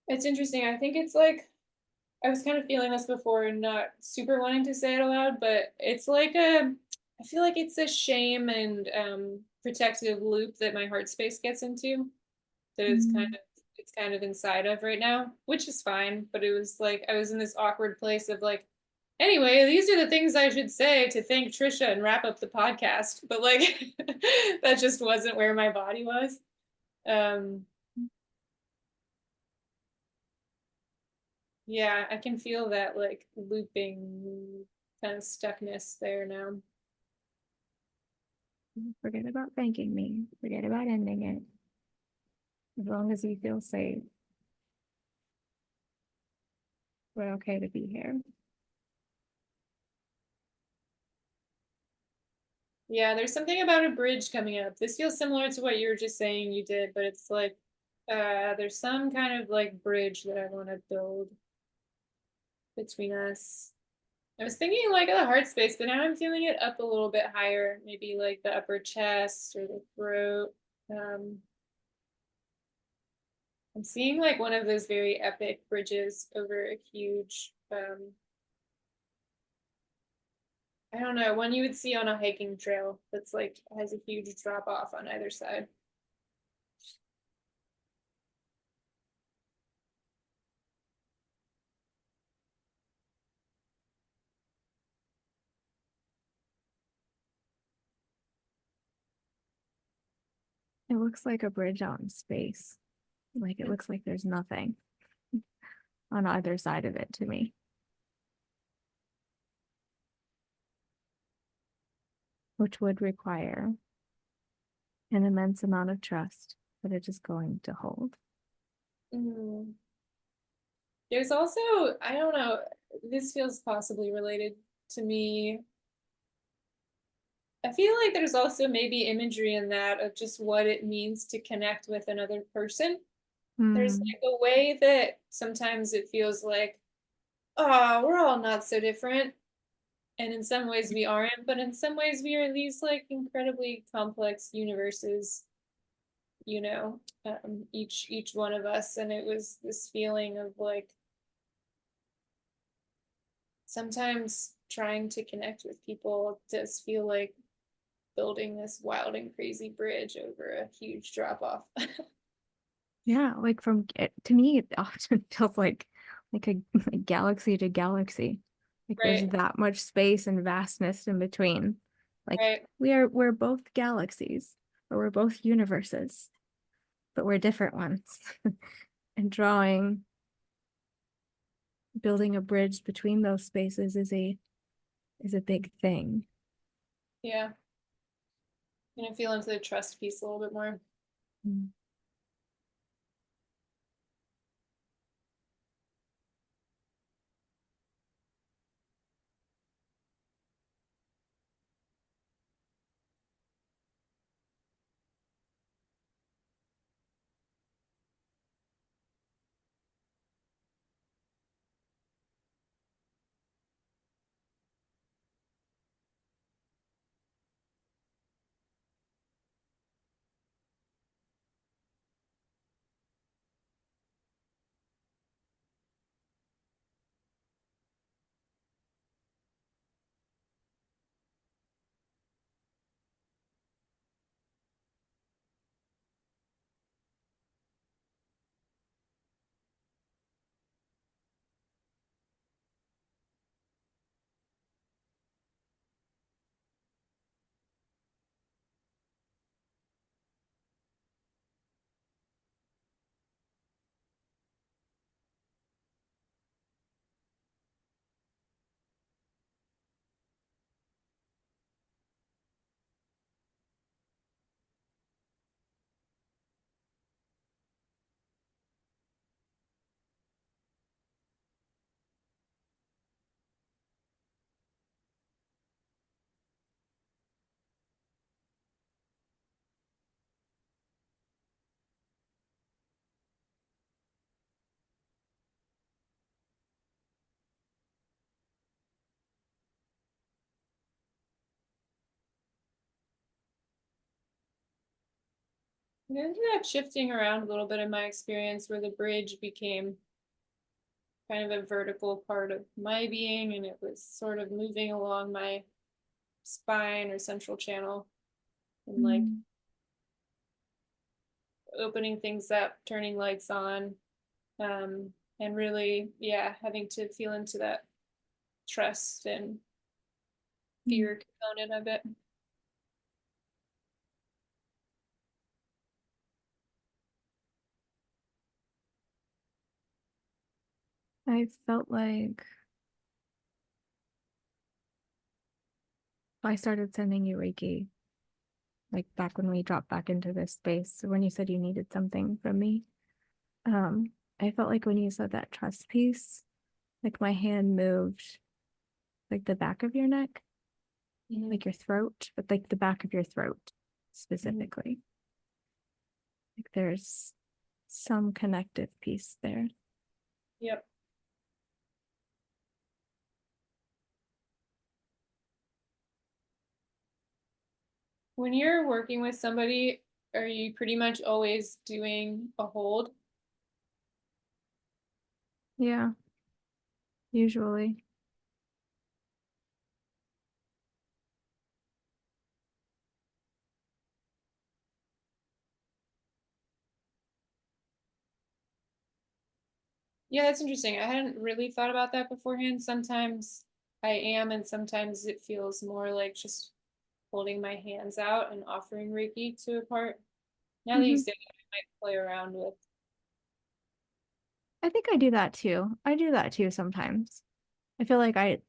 It's interesting. I think it's like I was kind of feeling this before and not super wanting to say it aloud, but it's like I feel like it's a shame and protective loop that my heart space gets into. That Mm. it's kind of inside of right now, which is fine. But it was like I was in this awkward place of like, anyway, these are the things I should say to thank Tricia and wrap up the podcast. But like that just wasn't where my body was. Um, yeah, I can feel that like looping kind of stuckness there now. Forget about thanking me. Forget about ending it. As long as you feel safe, we're okay to be here. Yeah, there's something about a bridge coming up. This feels similar to what you were just saying you did, but it's like there's some kind of like bridge that I want to build between us. I was thinking like the heart space, but now I'm feeling it up a little bit higher, maybe like the upper chest or the throat. Um, I'm seeing like one of those very epic bridges over a huge, I don't know, one you would see on a hiking trail that's like has a huge drop off on either side. It looks like a bridge out in space. Like it looks like there's nothing on either side of it to me, which would require an immense amount of trust that it is going to hold. Mm. There's also, I don't know, this feels possibly related to me. I feel like there's also maybe imagery in that of just what it means to connect with another person. There's Mm. like a way that sometimes it feels like, oh, we're all not so different. And in some ways we aren't, but in some ways we are these like incredibly complex universes, each one of us. And it was this feeling of like sometimes trying to connect with people does feel like building this wild and crazy bridge over a huge drop off. Yeah, like to me, it often feels like a like galaxy to galaxy. Like there's Right, that much space and vastness in between. Like right. we're both galaxies, or we're both universes, but we're different ones. And building a bridge between those spaces is a big thing. Yeah. I'm gonna feel into the trust piece a little bit more. Mm. It ended up shifting around a little bit in my experience where the bridge became kind of a vertical part of my being and it was sort of moving along my spine or central channel and like Mm. opening things up, turning lights on, and really, yeah, having to feel into that trust and Mm. fear component of it. I felt like I started sending you Reiki, like back when we dropped back into this space, when you said you needed something from me. Um, I felt like when you said that trust piece, like my hand moved like the back of your neck, Mm-hmm. like your throat, but like the back of your throat Mm-hmm. specifically. Like there's some connective piece there. Yep. When you're working with somebody, are you pretty much always doing a hold? Yeah, usually. Yeah, that's interesting. I hadn't really thought about that beforehand. Sometimes I am, and sometimes it feels more like just holding my hands out and offering Reiki to a part. Now that you Hmm. say that, I might play around with. I think I do that too. I do that too sometimes. I feel like I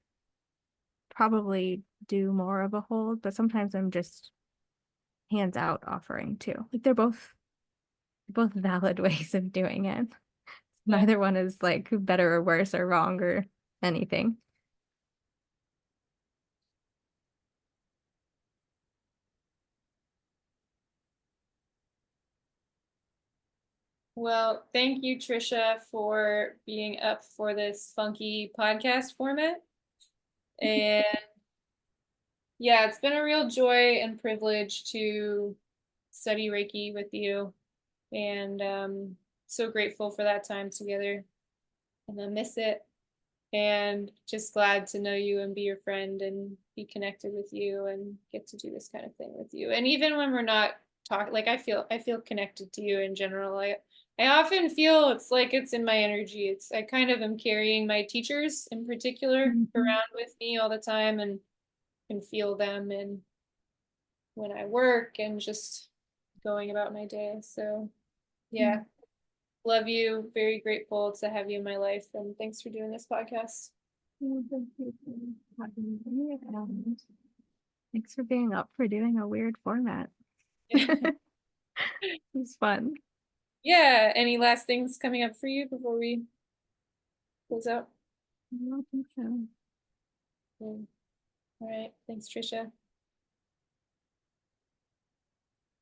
probably do more of a hold, but sometimes I'm just hands out offering too. Like they're both valid ways of doing it. Yeah. Neither one is like better or worse or wrong or anything. Well, thank you, Tricia, for being up for this funky podcast format. And yeah, it's been a real joy and privilege to study Reiki with you. And so grateful for that time together. And I miss it. And just glad to know you and be your friend and be connected with you and get to do this kind of thing with you. And even when we're not talking, like I feel connected to you in general. I often feel it's like it's in my energy. It's I kind of am carrying my teachers in particular Mhm. around with me all the time and can feel them and when I work and just going about my day. So yeah, Mm. love you. Very grateful to have you in my life and thanks for doing this podcast. Well, thank you for having me, and thanks for being up for doing a weird format. It's fun. Yeah, any last things coming up for you before we close out? I don't think so. Mm. All right, thanks, Tricia.